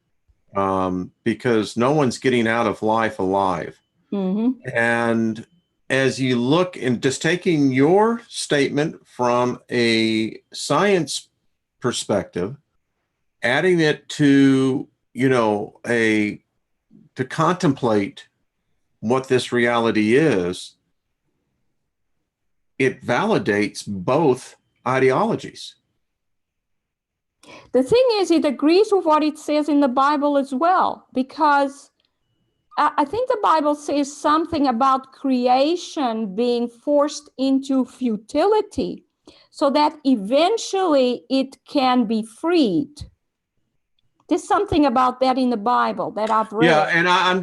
because no one's getting out of life alive. Mm-hmm. And as you look, and just taking your statement from a science perspective, adding it to, to contemplate what this reality is, it validates both ideologies. The thing is, it agrees with what it says in the Bible as well, because I think the Bible says something about creation being forced into futility so that eventually it can be freed. There's something about that in the Bible that I've read. Yeah, and I'm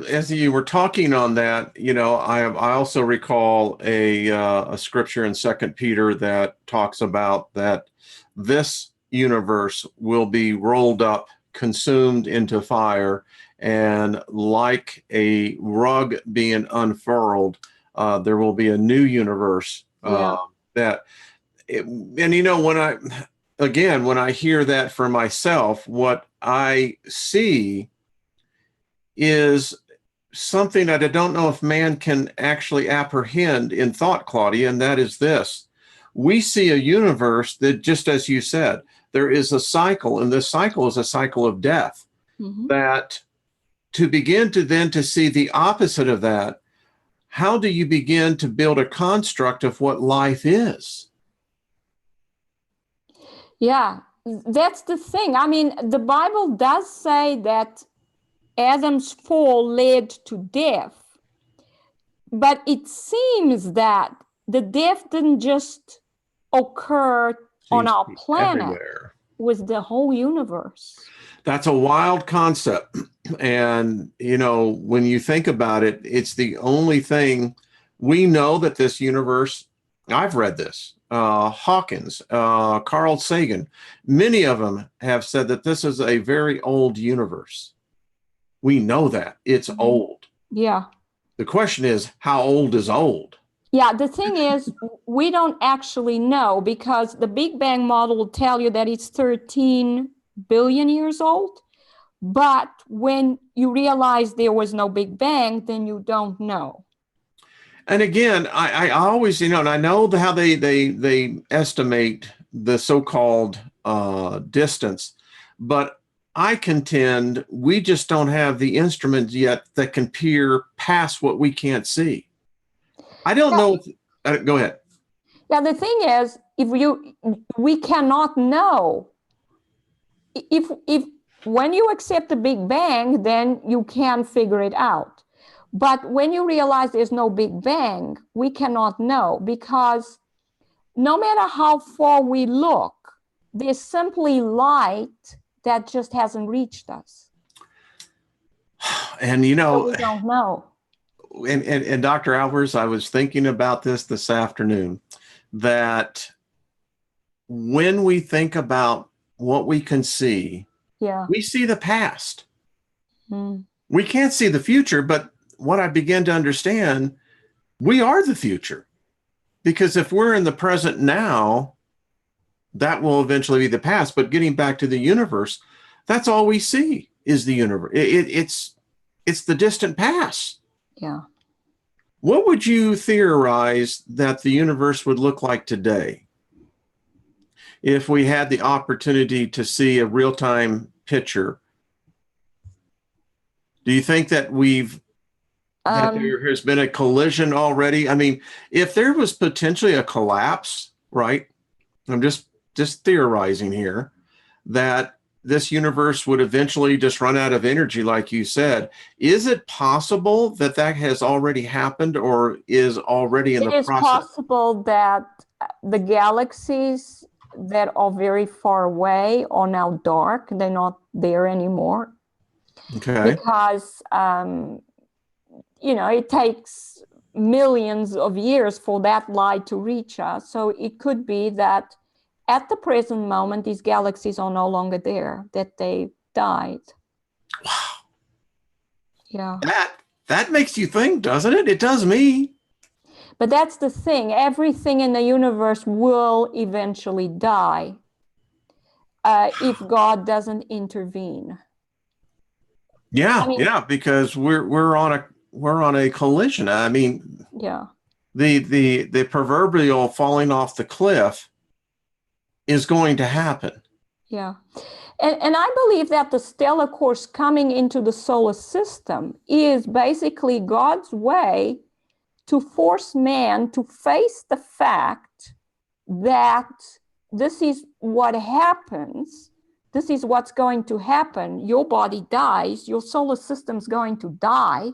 as you were talking on that, I also recall a scripture in 2 Peter that talks about that this universe will be rolled up, consumed into fire, and like a rug being unfurled, there will be a new universe. When I hear that for myself, what I see is something that I don't know if man can actually apprehend in thought, Claudia, and that is this. We see a universe that, just as you said, there is a cycle, and this cycle is a cycle of death. Mm-hmm. That to begin to then to see the opposite of that, how do you begin to build a construct of what life is? Yeah, that's the thing. I mean, the Bible does say that Adam's fall led to death, but it seems that the death didn't just occur on our planet, everywhere. with the whole universe. That's a wild concept. And, you know, when you think about it, it's the only thing we know that this universe, I've read this, Hawkins, Carl Sagan, many of them have said that this is a very old universe. We know that it's old. Yeah. The question is, how old is old? Yeah, the thing is, we don't actually know, because the Big Bang model will tell you that it's 13 billion years old. But when you realize there was no Big Bang, then you don't know. And again, I always, you know, and I know how they estimate the so-called distance, but I contend we just don't have the instruments yet that can peer past what we can't see. I don't know. Go ahead. Yeah, the thing is, we cannot know. If when you accept the Big Bang, then you can figure it out. But when you realize there's no Big Bang, we cannot know, because no matter how far we look, there's simply light that just hasn't reached us. And you know, so we don't know. And Dr. Albers, I was thinking about this afternoon, that when we think about what we can see, we see the past. We can't see the future, but what I begin to understand, we are the future. Because if we're in the present now, that will eventually be the past. But getting back to the universe, that's all we see is the universe. It's the distant past. Yeah. What would you theorize that the universe would look like today if we had the opportunity to see a real-time picture? Do you think that that there has been a collision already? I mean, if there was potentially a collapse, right? I'm just theorizing here, that this universe would eventually just run out of energy, like you said. Is it possible that has already happened, or is already in the process? It is possible that the galaxies that are very far away are now dark. They're not there anymore. Okay. Because, you know, it takes millions of years for that light to reach us. So it could be that at the present moment, these galaxies are no longer there, that they died. Wow. Yeah. That makes you think, doesn't it? It does me. But that's the thing. Everything in the universe will eventually die if God doesn't intervene. Yeah, because we're on a collision. I mean, yeah, the proverbial falling off the cliff is going to happen. Yeah. And I believe that the stellar course coming into the solar system is basically God's way to force man to face the fact that this is what happens. This is what's going to happen. Your body dies. Your solar system's going to die.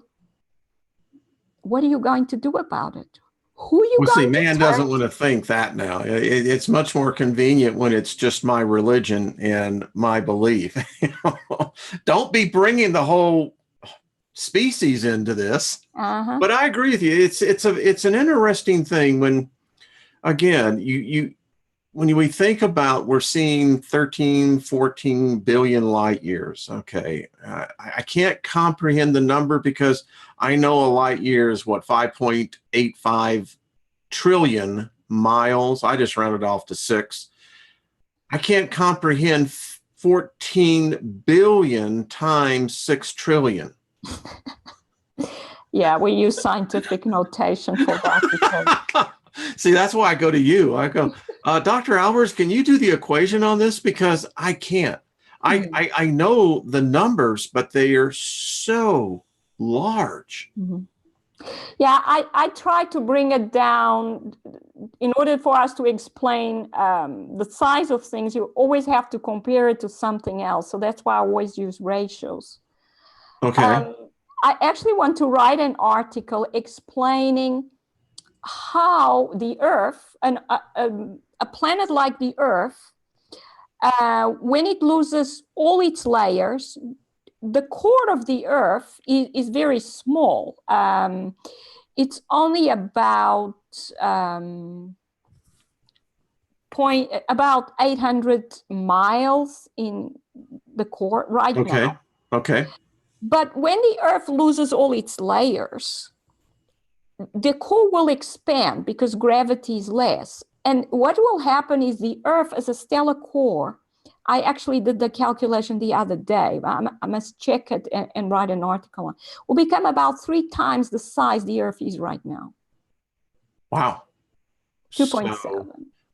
What are you going to do about it? Who are you going to turn? Man doesn't want to think that now. It's much more convenient when it's just my religion and my belief. Don't be bringing the whole species into this. But I agree with you. It's an interesting thing when, again, when we think about, we're seeing 13, 14 billion light years. Okay. I can't comprehend the number, because I know a light year is what, 5.85 trillion miles. I just rounded off to 6. I can't comprehend 14 billion times 6 trillion. Yeah, we use scientific notation for that. See, that's why I go to you. I go, Dr. Albers, can you do the equation on this? Because I can't. I know the numbers, but they are so large. Yeah, I try to bring it down. In order for us to explain the size of things, you always have to compare it to something else. So that's why I always use ratios. Okay. I actually want to write an article explaining how the Earth, a planet like the Earth, when it loses all its layers, the core of the Earth is very small. It's only about about 800 miles in the core right Okay. now. Okay. But when the Earth loses all its layers, the core will expand because gravity is less. And what will happen is the Earth as a stellar core, I actually did the calculation the other day. I must check it and write an article on, will become about 3 times the size the Earth is right now. Wow. 2.7. So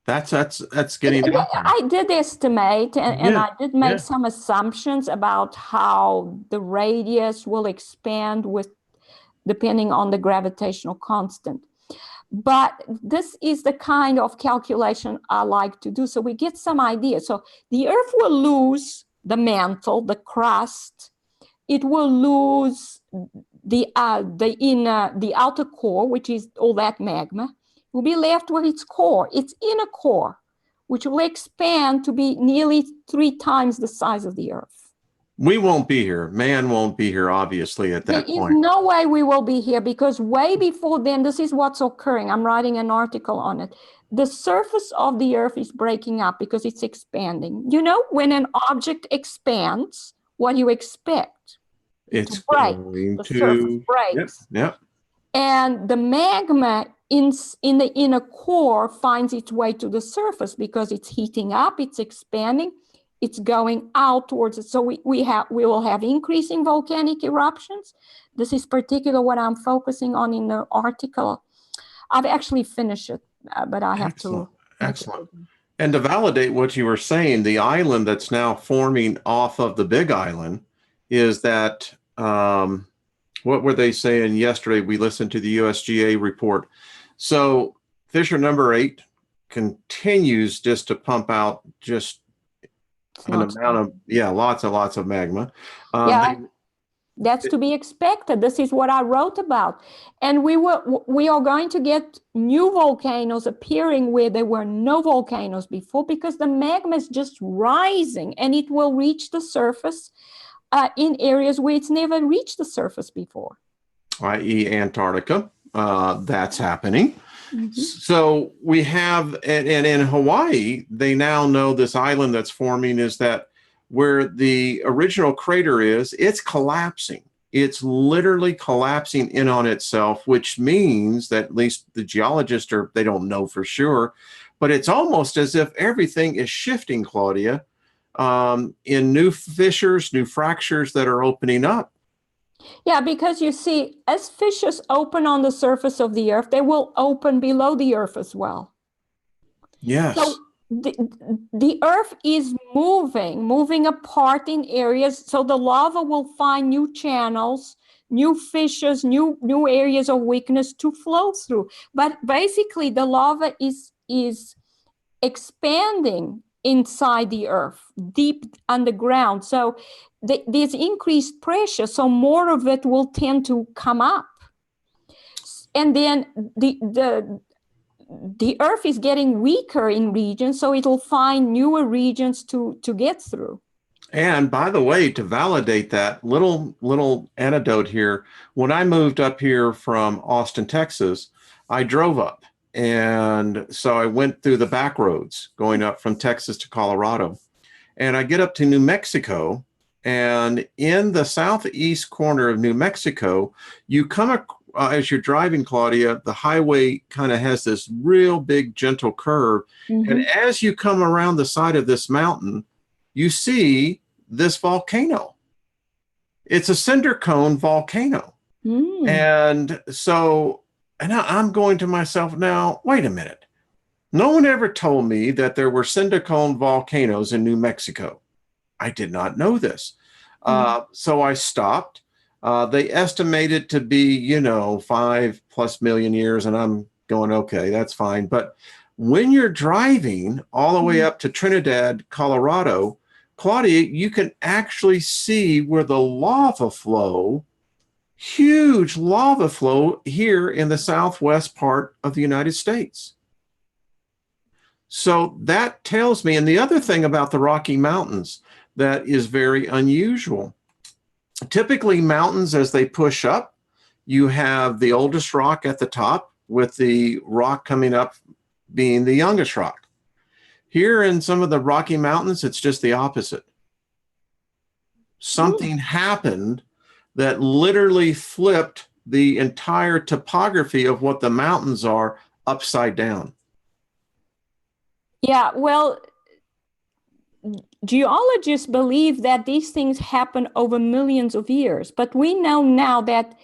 that's getting out there. I did estimate and I did make some assumptions about how the radius will expand with depending on the gravitational constant. But this is the kind of calculation I like to do. So we get some idea. So the Earth will lose the mantle, the crust. It will lose the outer core, which is all that magma. It will be left with its core, its inner core, which will expand to be nearly 3 times the size of the Earth. We won't be here. Man won't be here, obviously, at that There is point. no way we will be here because way before then, this is what's occurring. I'm writing an article on it. The surface of the Earth is breaking up because it's expanding. You know, when an object expands, what do you expect? It's To break. going The to. surface breaks. Yep. And the magma in the inner core finds its way to the surface because it's heating up, it's expanding. It's going out towards it. So we will have increasing volcanic eruptions. This is particular what I'm focusing on in the article. I've actually finished it, but I have to. Excellent. And to validate what you were saying, the island that's now forming off of the Big Island is that, what were they saying yesterday? We listened to the USGA report. So fissure number 8 continues just to pump out just an amount of lots and lots of magma. That's to be expected. This is what I wrote about, and we are going to get new volcanoes appearing where there were no volcanoes before because the magma is just rising, and it will reach the surface in areas where it's never reached the surface before, i.e., Antarctica. That's happening. Mm-hmm. So we have, and in Hawaii, they now know this island that's forming is that where the original crater is, it's collapsing. It's literally collapsing in on itself, which means that at least the geologists they don't know for sure, but it's almost as if everything is shifting, Claudia, in new fissures, new fractures that are opening up. Yeah, because you see, as fissures open on the surface of the Earth, they will open below the Earth as well. Yes. So the Earth is moving apart in areas. So the lava will find new channels, new fissures, new areas of weakness to flow through. But basically, the lava is expanding inside the Earth, deep underground. So there's increased pressure, so more of it will tend to come up. And then the Earth is getting weaker in regions, so it'll find newer regions to get through. And by the way, to validate that little anecdote here, when I moved up here from Austin, Texas, I drove up. And so I went through the back roads going up from Texas to Colorado. And I get up to New Mexico. And in the southeast corner of New Mexico, you come as you're driving, Claudia, the highway kind of has this real big, gentle curve. Mm-hmm. And as you come around the side of this mountain, you see this volcano. It's a cinder cone volcano. Mm. And so, and I'm going to myself now, wait a minute. No one ever told me that there were cinder cone volcanoes in New Mexico. I did not know this. So I stopped. They estimate it to be, 5+ million years, and I'm going, okay, that's fine. But when you're driving all the way up to Trinidad, Colorado, Claudia, you can actually see where the lava flow, huge lava flow here in the southwest part of the United States. So that tells me, and the other thing about the Rocky Mountains that is very unusual, typically mountains, as they push up, you have the oldest rock at the top with the rock coming up being the youngest rock. Here in some of the Rocky Mountains, it's just the opposite. Something happened that literally flipped the entire topography of what the mountains are upside down. Yeah, well, geologists believe that these things happen over millions of years, but we know now that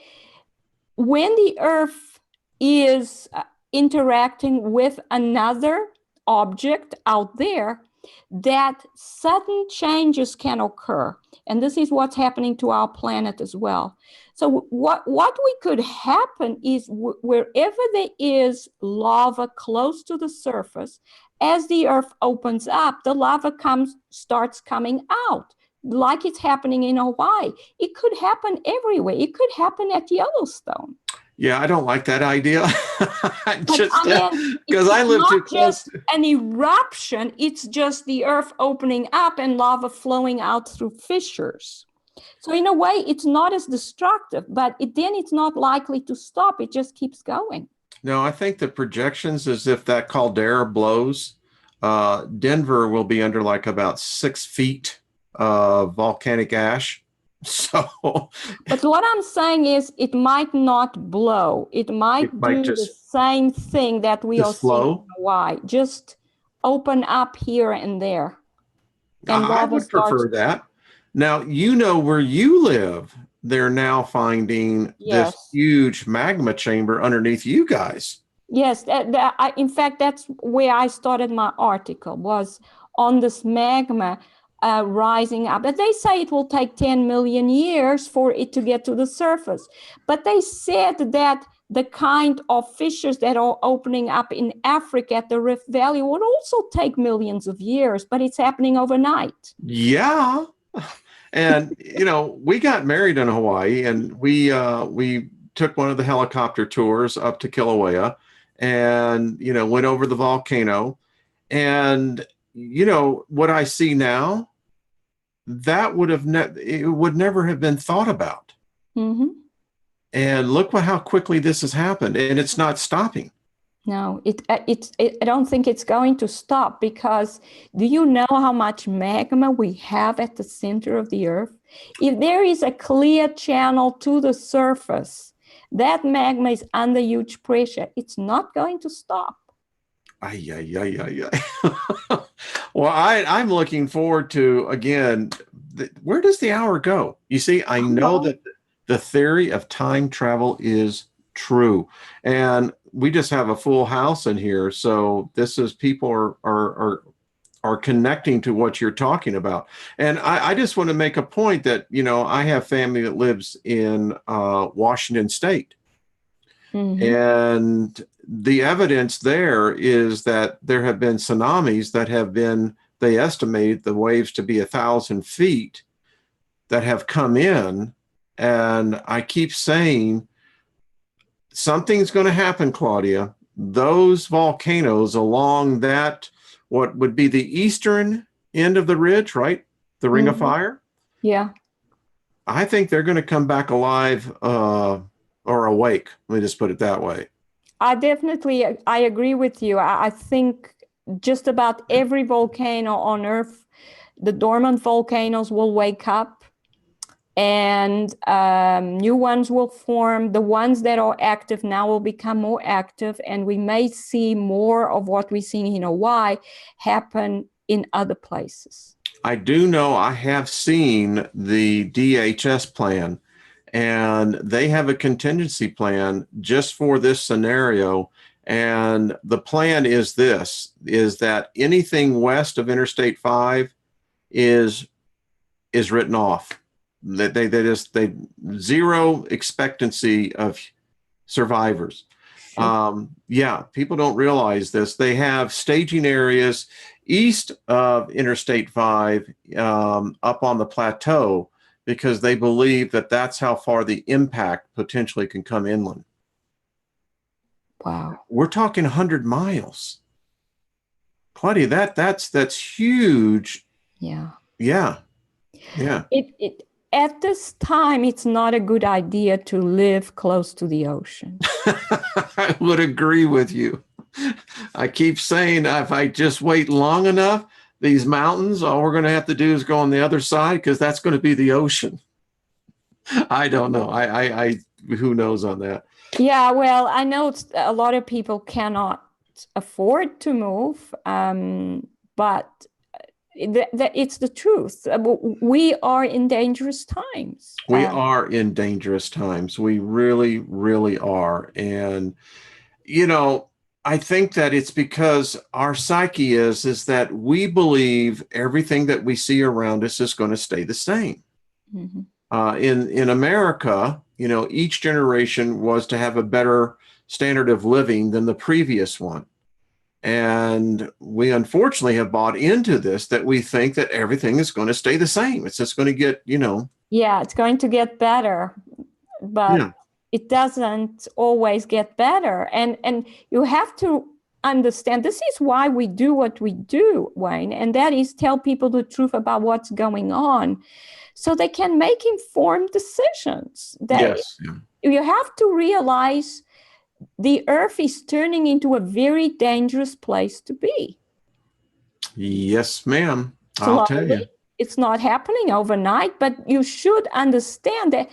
when the Earth is interacting with another object out there, that sudden changes can occur. And this is what's happening to our planet as well. So what we could happen is wherever there is lava close to the surface, as the Earth opens up, the lava starts coming out, like it's happening in Hawaii. It could happen everywhere. It could happen at Yellowstone. Yeah, I don't like that idea. Just because I live too close. Just an eruption, it's just the Earth opening up and lava flowing out through fissures. So in a way, it's not as destructive, but then it's not likely to stop. It just keeps going. No, I think the projections is if that caldera blows, Denver will be under like about 6 feet of volcanic ash. So, but what I'm saying is it might not blow. It might do the same thing that we are seeing in Hawaii. Just open up here and there. And I would prefer that. Now, where you live, they're now finding this huge magma chamber underneath you guys. Yes, in fact, that's where I started my article, was on this magma rising up. But they say it will take 10 million years for it to get to the surface. But they said that the kind of fissures that are opening up in Africa at the Rift Valley would also take millions of years, but it's happening overnight. Yeah. And, we got married in Hawaii, and we took one of the helicopter tours up to Kilauea and, went over the volcano. And, what I see now, that it would never have been thought about. Mm-hmm. And look how quickly this has happened, and it's not stopping. No, I don't think it's going to stop, because do you know how much magma we have at the center of the Earth? If there is a clear channel to the surface, that magma is under huge pressure. It's not going to stop. Well, I'm looking forward to, again, where does the hour go? You see, I know that the theory of time travel is true. And we just have a full house in here. So this is people are connecting to what you're talking about. And I just want to make a point that, I have family that lives in Washington State. Mm-hmm. And the evidence there is that there have been tsunamis that have been, they estimate the waves to be 1,000 feet that have come in. And I keep saying, something's going to happen, Claudia. Those volcanoes along that, what would be the eastern end of the ridge, right? The Ring of Fire? Yeah. I think they're going to come back alive or awake. Let me just put it that way. I agree with you. I think just about every volcano on Earth, the dormant volcanoes will wake up, and new ones will form. The ones that are active now will become more active, and we may see more of what we're seeing in Hawaii happen in other places. I do know, I have seen the DHS plan, and they have a contingency plan just for this scenario. And the plan is that anything west of Interstate 5 is written off. They zero expectancy of survivors. Yeah, people don't realize this. They have staging areas east of Interstate 5 up on the plateau because they believe that that's how far the impact potentially can come inland. Wow. We're talking 100 miles. Claudia, that's huge. Yeah. Yeah. Yeah. At this time, it's not a good idea to live close to the ocean. I would agree with you. I keep saying if I just wait long enough, these mountains, all we're going to have to do is go on the other side because that's going to be the ocean. I don't know. I who knows on that? Yeah, well, I know a lot of people cannot afford to move, but it's the truth. We are in dangerous times. We are in dangerous times. We really, really are. And, I think that it's because our psyche is that we believe everything that we see around us is going to stay the same. Mm-hmm. In America, each generation was to have a better standard of living than the previous one. And we unfortunately have bought into this, that we think that everything is going to stay the same. It's just going to get, Yeah, it's going to get better, but it doesn't always get better. And you have to understand, this is why we do what we do, Wayne, and that is tell people the truth about what's going on so they can make informed decisions. Yes. You have to realize the Earth is turning into a very dangerous place to be. Yes, ma'am. I'll tell you. It's not happening overnight, but you should understand that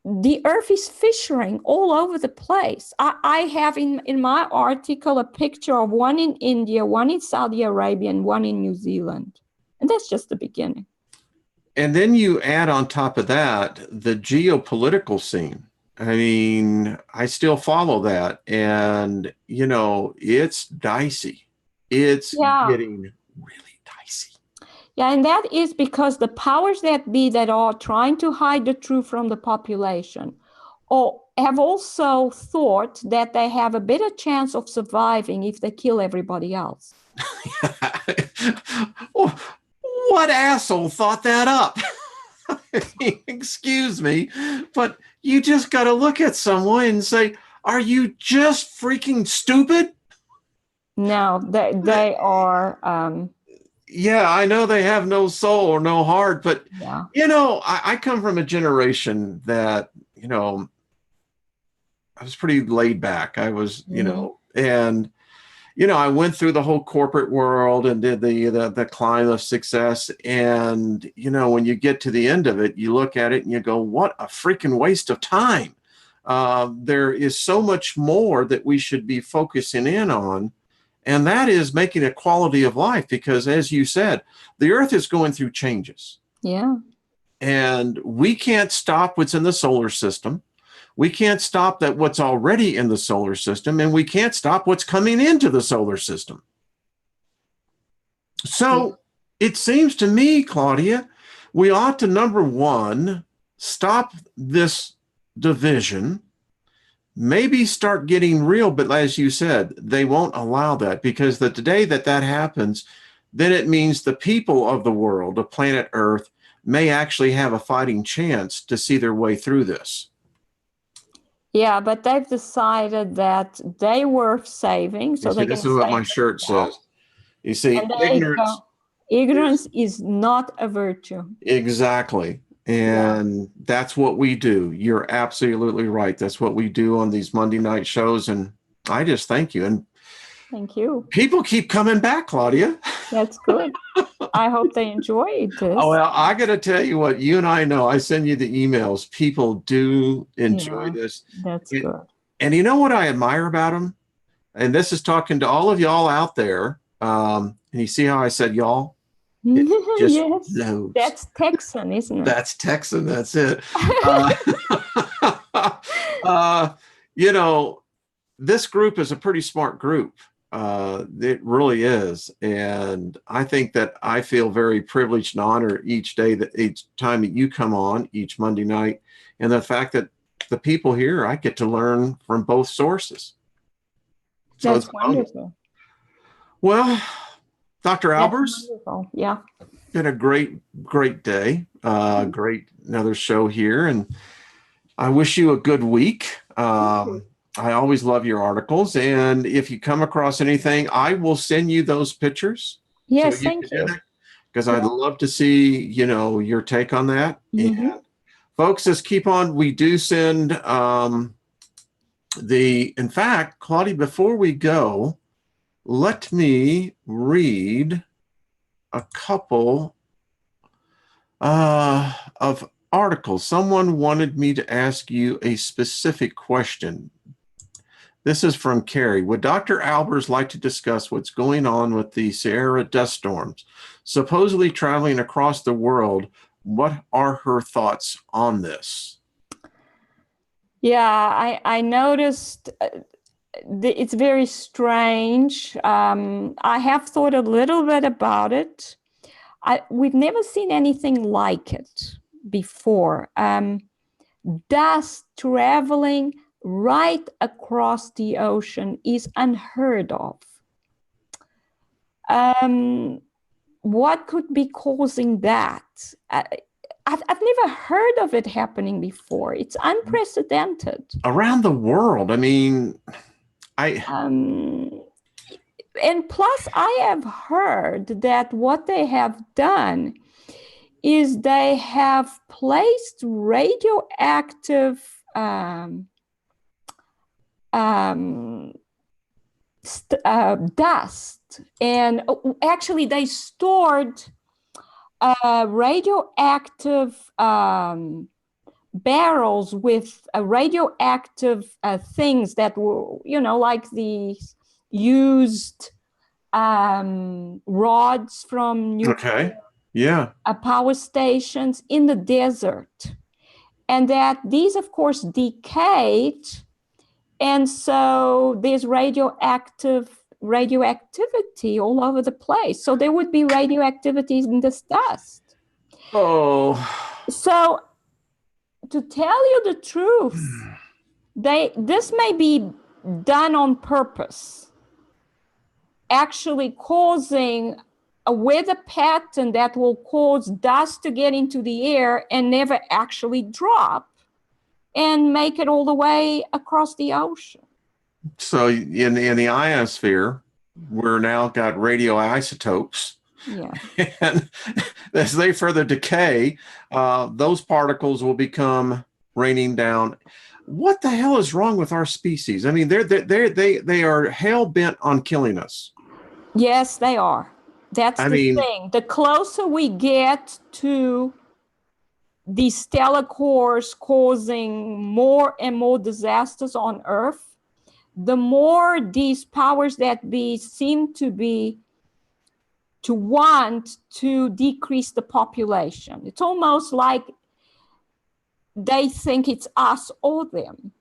the Earth is fissuring all over the place. I have in my article a picture of one in India, one in Saudi Arabia, and one in New Zealand. And that's just the beginning. And then you add on top of that the geopolitical scene. I mean, I still follow that. And, it's dicey. It's getting really dicey. Yeah, and that is because the powers that be that are trying to hide the truth from the population or have also thought that they have a better chance of surviving if they kill everybody else. What asshole thought that up? Excuse me, but you just got to look at someone and say, are you just freaking stupid? No, they are... Yeah, I know they have no soul or no heart, but, I come from a generation that, I was pretty laid back. I was, and, I went through the whole corporate world and did the climb of success. And, when you get to the end of it, you look at it and you go, what a freaking waste of time. There is so much more that we should be focusing in on. And that is making a quality of life because, as you said, the Earth is going through changes. Yeah. And we can't stop what's in the solar system. We can't stop what's already in the solar system, and we can't stop what's coming into the solar system. So it seems to me, Claudia, we ought to, number one, stop this division. Maybe start getting real, but as you said, they won't allow that because the day that happens, then it means the people of the world, of planet Earth, may actually have a fighting chance to see their way through this. Yeah, but they've decided that they were saving. So this is what my shirt says. You see, ignorance is not a virtue. Exactly. And that's what we do. You're absolutely right. That's what we do on these Monday night shows. And I just thank you. And thank you. People keep coming back, Claudia. That's good. I hope they enjoyed this. Oh, well, I got to tell you what, you and I know, I send you the emails. People do enjoy this. That's good. And you know what I admire about them? And this is talking to all of y'all out there. And you see how I said y'all? Yes, that's Texan, isn't it? That's Texan. That's it. This group is a pretty smart group. It really is. And I think that I feel very privileged and honored each day, that each time that you come on each Monday night, and the fact that the people here, I get to learn from both sources. So That's it's wonderful. well, Dr. That's Albers, wonderful. Yeah. been a great day. Great another show here, and I wish you a good week. I always love your articles, and if you come across anything, I will send you those pictures. Yes, thank you. Because I'd love to see, your take on that. And folks, just keep on. We do send in fact, Claudia, before we go, let me read a couple of articles. Someone wanted me to ask you a specific question. This is from Carrie. Would Dr. Albers like to discuss what's going on with the Sierra dust storms, supposedly traveling across the world? What are her thoughts on this? Yeah, I noticed it's very strange. I have thought a little bit about it. We've never seen anything like it before. Dust traveling right across the ocean is unheard of. What could be causing that? I've never heard of it happening before. It's unprecedented. Around the world, I mean, and plus, I have heard that what they have done is they have placed radioactive dust, and actually they stored radioactive barrels with radioactive things that were, like these used rods from nuclear power stations in the desert, and that these, of course, decayed. And so there's radioactivity all over the place. So there would be radioactivity in this dust. Oh. So to tell you the truth, this may be done on purpose, actually causing a weather pattern that will cause dust to get into the air and never actually drop, and make it all the way across the ocean. So in the ionosphere, we're now got radioisotopes. Yeah. And as they further decay, those particles will become raining down. What the hell is wrong with our species? I mean, they are hell bent on killing us. Yes, they are. That's the thing. The closer we get to the stellar cores causing more and more disasters on Earth, the more these powers that be seem to want to decrease the population. It's almost like they think it's us or them.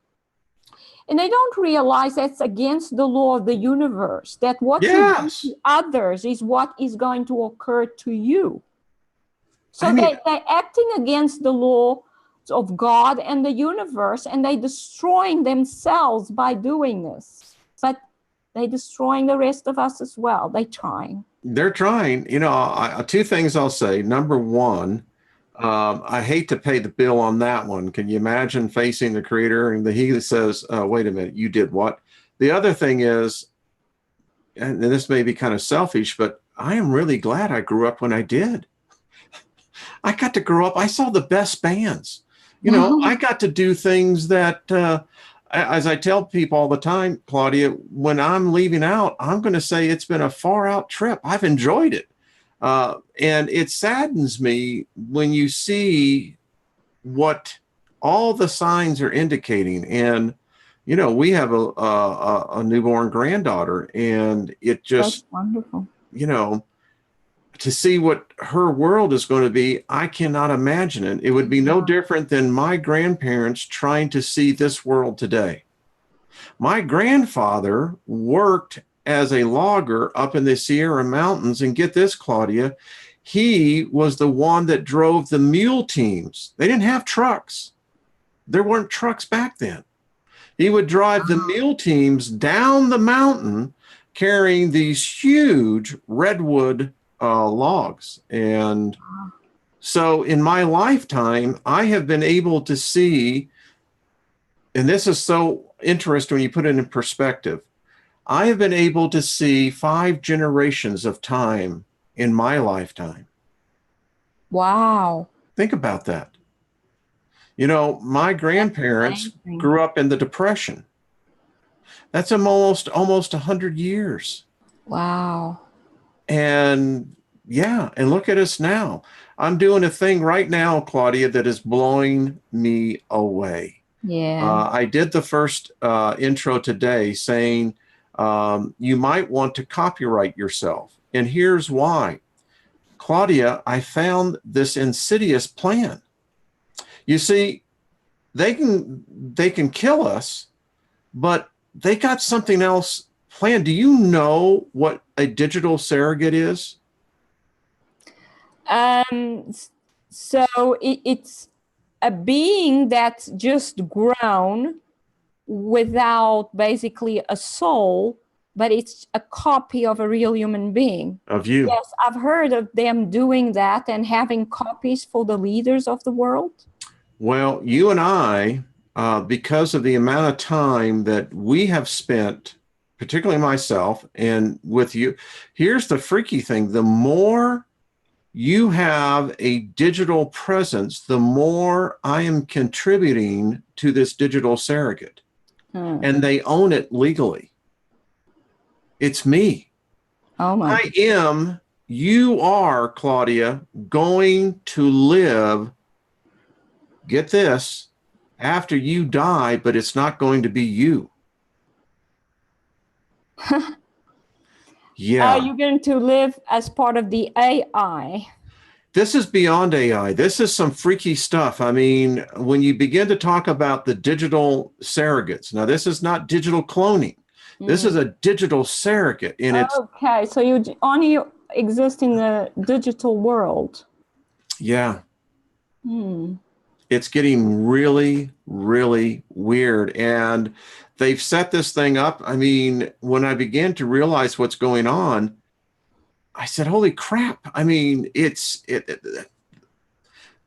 And they don't realize that's against the law of the universe, that what you do to others is what is going to occur to you. So they're acting against the law of God and the universe, and they're destroying themselves by doing this. But they're destroying the rest of us as well. They're trying. Two things I'll say. Number one, I hate to pay the bill on that one. Can you imagine facing the creator and he says, wait a minute, you did what? The other thing is, and this may be kind of selfish, but I am really glad I grew up when I did. I got to grow up. I saw the best bands. I got to do things that, as I tell people all the time, Claudia, when I'm leaving out, I'm going to say it's been a far out trip. I've enjoyed it. And it saddens me when you see what all the signs are indicating. And, we have a newborn granddaughter, and it just, that's wonderful. To see what her world is going to be, I cannot imagine it. It would be no different than my grandparents trying to see this world today. My grandfather worked as a logger up in the Sierra Mountains. And get this, Claudia, he was the one that drove the mule teams. They didn't have trucks. There weren't trucks back then. He would drive the mule teams down the mountain carrying these huge redwood logs. And so in my lifetime, I have been able to see, and this is so interesting when you put it in perspective, I have been able to see 5 generations of time in my lifetime. Wow. Think about that. You know, my grandparents grew up in the Depression. That's almost 100 years. Wow. And yeah, and look at us now. I'm doing a thing right now, Claudia, that is blowing me away. Yeah. I did the first intro today saying you might want to copyright yourself. And here's why. Claudia, I found this insidious plan. You see, they can kill us, but they got something else planned. Do you know what a digital surrogate is? So it's a being that's just grown without basically a soul, but it's a copy of a real human being. Of you. Yes, I've heard of them doing that and having copies for the leaders of the world. Well, you and I, because of the amount of time that we have spent, particularly myself and with you, here's the freaky thing. The more you have a digital presence, the more I am contributing to this digital surrogate. And they own it legally. It's me. Oh my. You are, Claudia, going to live, get this, after you die, but it's not going to be you. Yeah. You're going to live as part of the AI. This is beyond AI. This is some freaky stuff. I mean, when you begin to talk about the digital surrogates, now this is not digital cloning. This is a digital surrogate. And it's okay. So you only exist in the digital world. Yeah. It's getting really, really weird. And they've set this thing up. I mean, when I began to realize what's going on, I said, holy crap. I mean,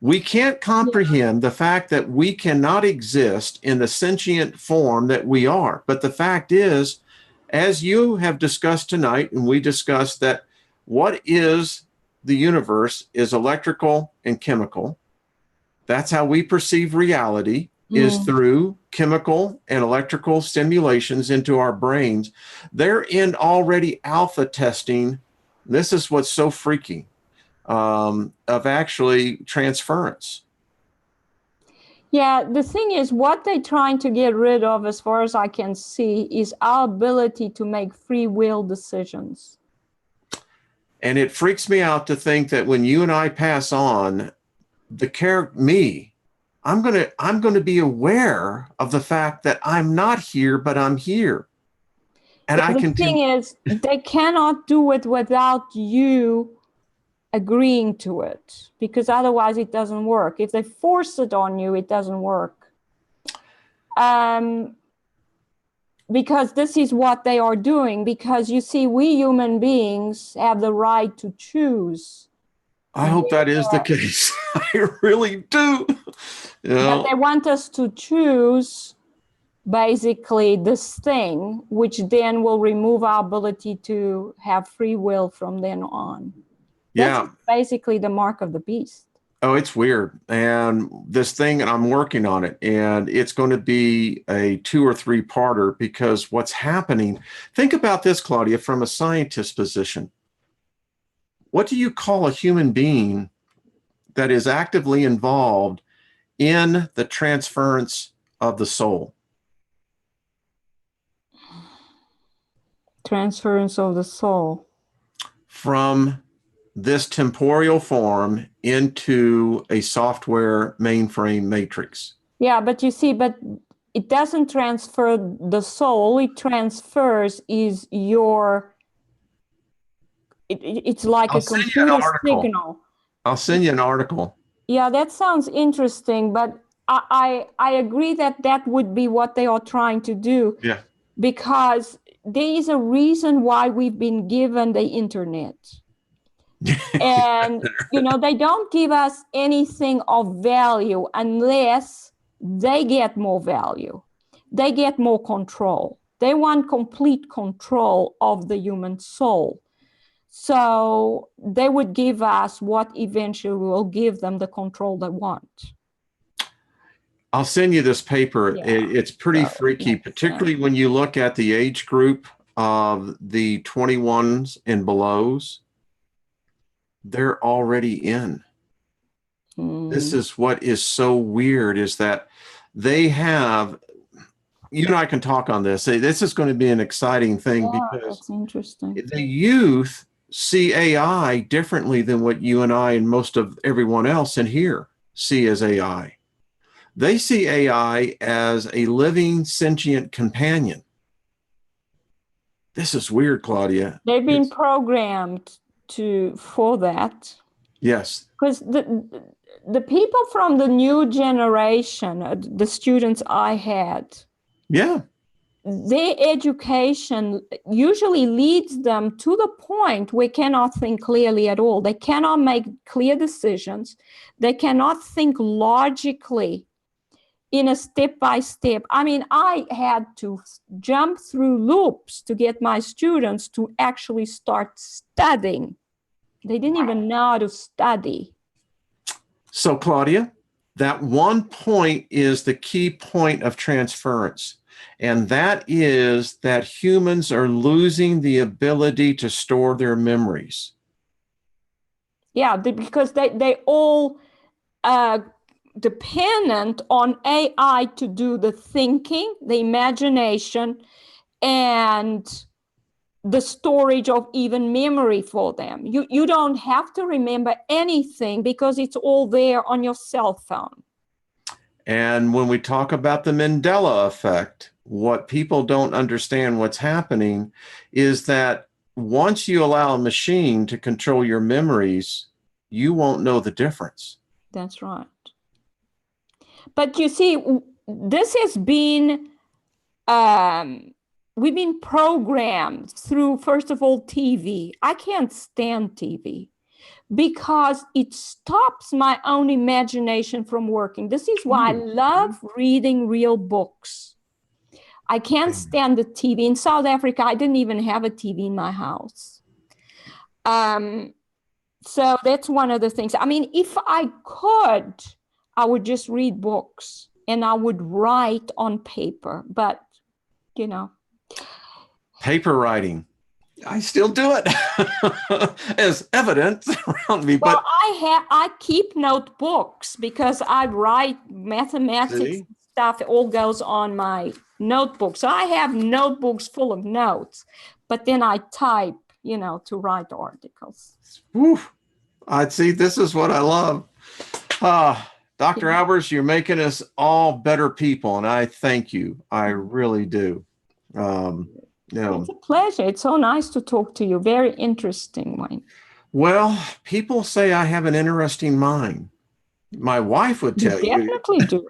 we can't comprehend the fact that we cannot exist in the sentient form that we are. But the fact is, as you have discussed tonight, and we discussed that what is the universe is electrical and chemical. That's how we perceive reality, is through chemical and electrical stimulations into our brains. They're in already alpha testing. This is what's so freaky of actually transference. Yeah, the thing is, what they're trying to get rid of, as far as I can see, is our ability to make free will decisions. And it freaks me out to think that when you and I pass on, I'm going to be aware of the fact that I'm not here, but I'm here. And the thing is, they cannot do it without you agreeing to it, because otherwise it doesn't work. If they force it on you, it doesn't work. Because this is what they are doing. Because you see, we human beings have the right to choose. I hope that is the case. I really do. You know? But they want us to choose basically this thing, which then will remove our ability to have free will from then on. That's basically the mark of the beast. Oh, it's weird. And this thing, and I'm working on it, and it's going to be a 2 or 3 parter, because what's happening, think about this, Claudia, from a scientist position. What do you call a human being that is actively involved in the transference of the soul? Transference of the soul. From this temporal form into a software mainframe matrix. Yeah, but you see, but it doesn't transfer the soul. It transfers is your. It's like I'll a send you an computer article. signal. I'll send you an article. Yeah, that sounds interesting, but I agree that that would be what they are trying to do. Yeah. Because there is a reason why we've been given the internet. And, they don't give us anything of value unless they get more value. They get more control. They want complete control of the human soul. So they would give us what eventually will give them the control they want. I'll send you this paper. Yeah. It's pretty So, freaky, particularly when you look at the age group of the 21s and belows. They're already in. This is what is so weird, is that they have, you and I can talk on this. This is going to be an exciting thing, because that's interesting. The youth see AI differently than what you and I and most of everyone else in here see as AI. They see AI as a living, sentient companion. This is weird, Claudia. They've been programmed for that. Yes. Because the people from the new generation, the students I had, yeah, their education usually leads them to the point where they cannot think clearly at all. They cannot make clear decisions. They cannot think logically in a step-by-step. I mean, I had to jump through loops to get my students to actually start studying. They didn't even know how to study. So, Claudia, that one point is the key point of transference. And that is that humans are losing the ability to store their memories. Yeah, because they all dependent on AI to do the thinking, the imagination, and the storage of even memory for them. You don't have to remember anything because it's all there on your cell phone. And when we talk about the Mandela effect, what people don't understand what's happening is that once you allow a machine to control your memories, you won't know the difference. That's right. But you see, this has been, we've been programmed through, first of all, TV. I can't stand TV because it stops my own imagination from working. This is why I love reading real books. I can't stand the TV. In South Africa, I didn't even have a TV in my house. So that's one of the things. I mean, if I could, I would just read books and I would write on paper, but Paper writing. I still do it as evidence around me. Well, but I keep notebooks because I write mathematics stuff. It all goes on my notebook. So I have notebooks full of notes, but then I type, to write articles. Whew. I'd see, this is what I love. Dr. Albers, you're making us all better people, and I thank you. I really do. It's a pleasure. It's so nice to talk to you. Very interesting, Wayne. Well, people say I have an interesting mind. My wife would tell you. Definitely do.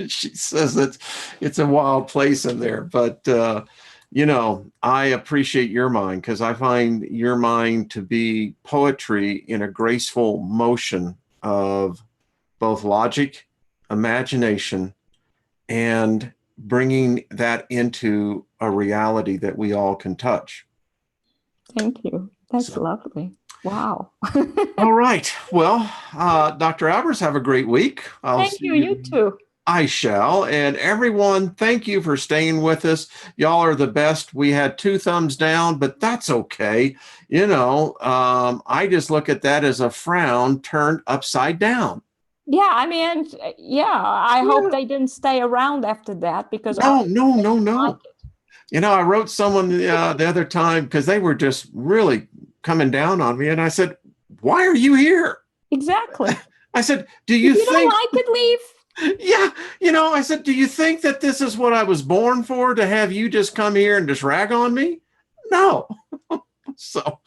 She says it's a wild place in there, but I appreciate your mind, because I find your mind to be poetry in a graceful motion of both logic, imagination, and bringing that into a reality that we all can touch. Thank you. That's lovely. Wow. All right. Well, Dr. Albers, have a great week. Thank you. You too. I shall. And everyone, thank you for staying with us. Y'all are the best. We had 2 thumbs down, but that's okay. I just look at that as a frown turned upside down. Yeah, I mean, I hope they didn't stay around after that, because No. Like it. I wrote someone the other time, because they were just really coming down on me. And I said, why are you here? Exactly. I said, do you if you think... don't like it, leave. Yeah, you know, I said, do you think that this is what I was born for, to have you just come here and just rag on me? No. So,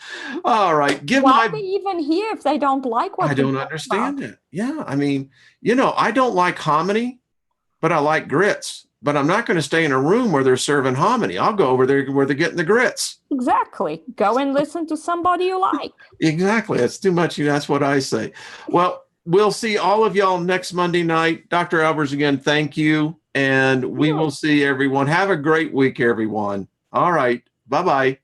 all right, give Why are my, they even here if they don't like I what we don't talk about? understand it. Yeah, I mean, you know, I don't like hominy, but I like grits. But I'm not going to stay in a room where they're serving hominy. I'll go over there where they're getting the grits. Exactly. Go and listen to somebody you like. Exactly. That's too much. That's what I say. Well, we'll see all of y'all next Monday night. Dr. Albers, again, thank you. And we will see everyone. Have a great week, everyone. All right. Bye-bye.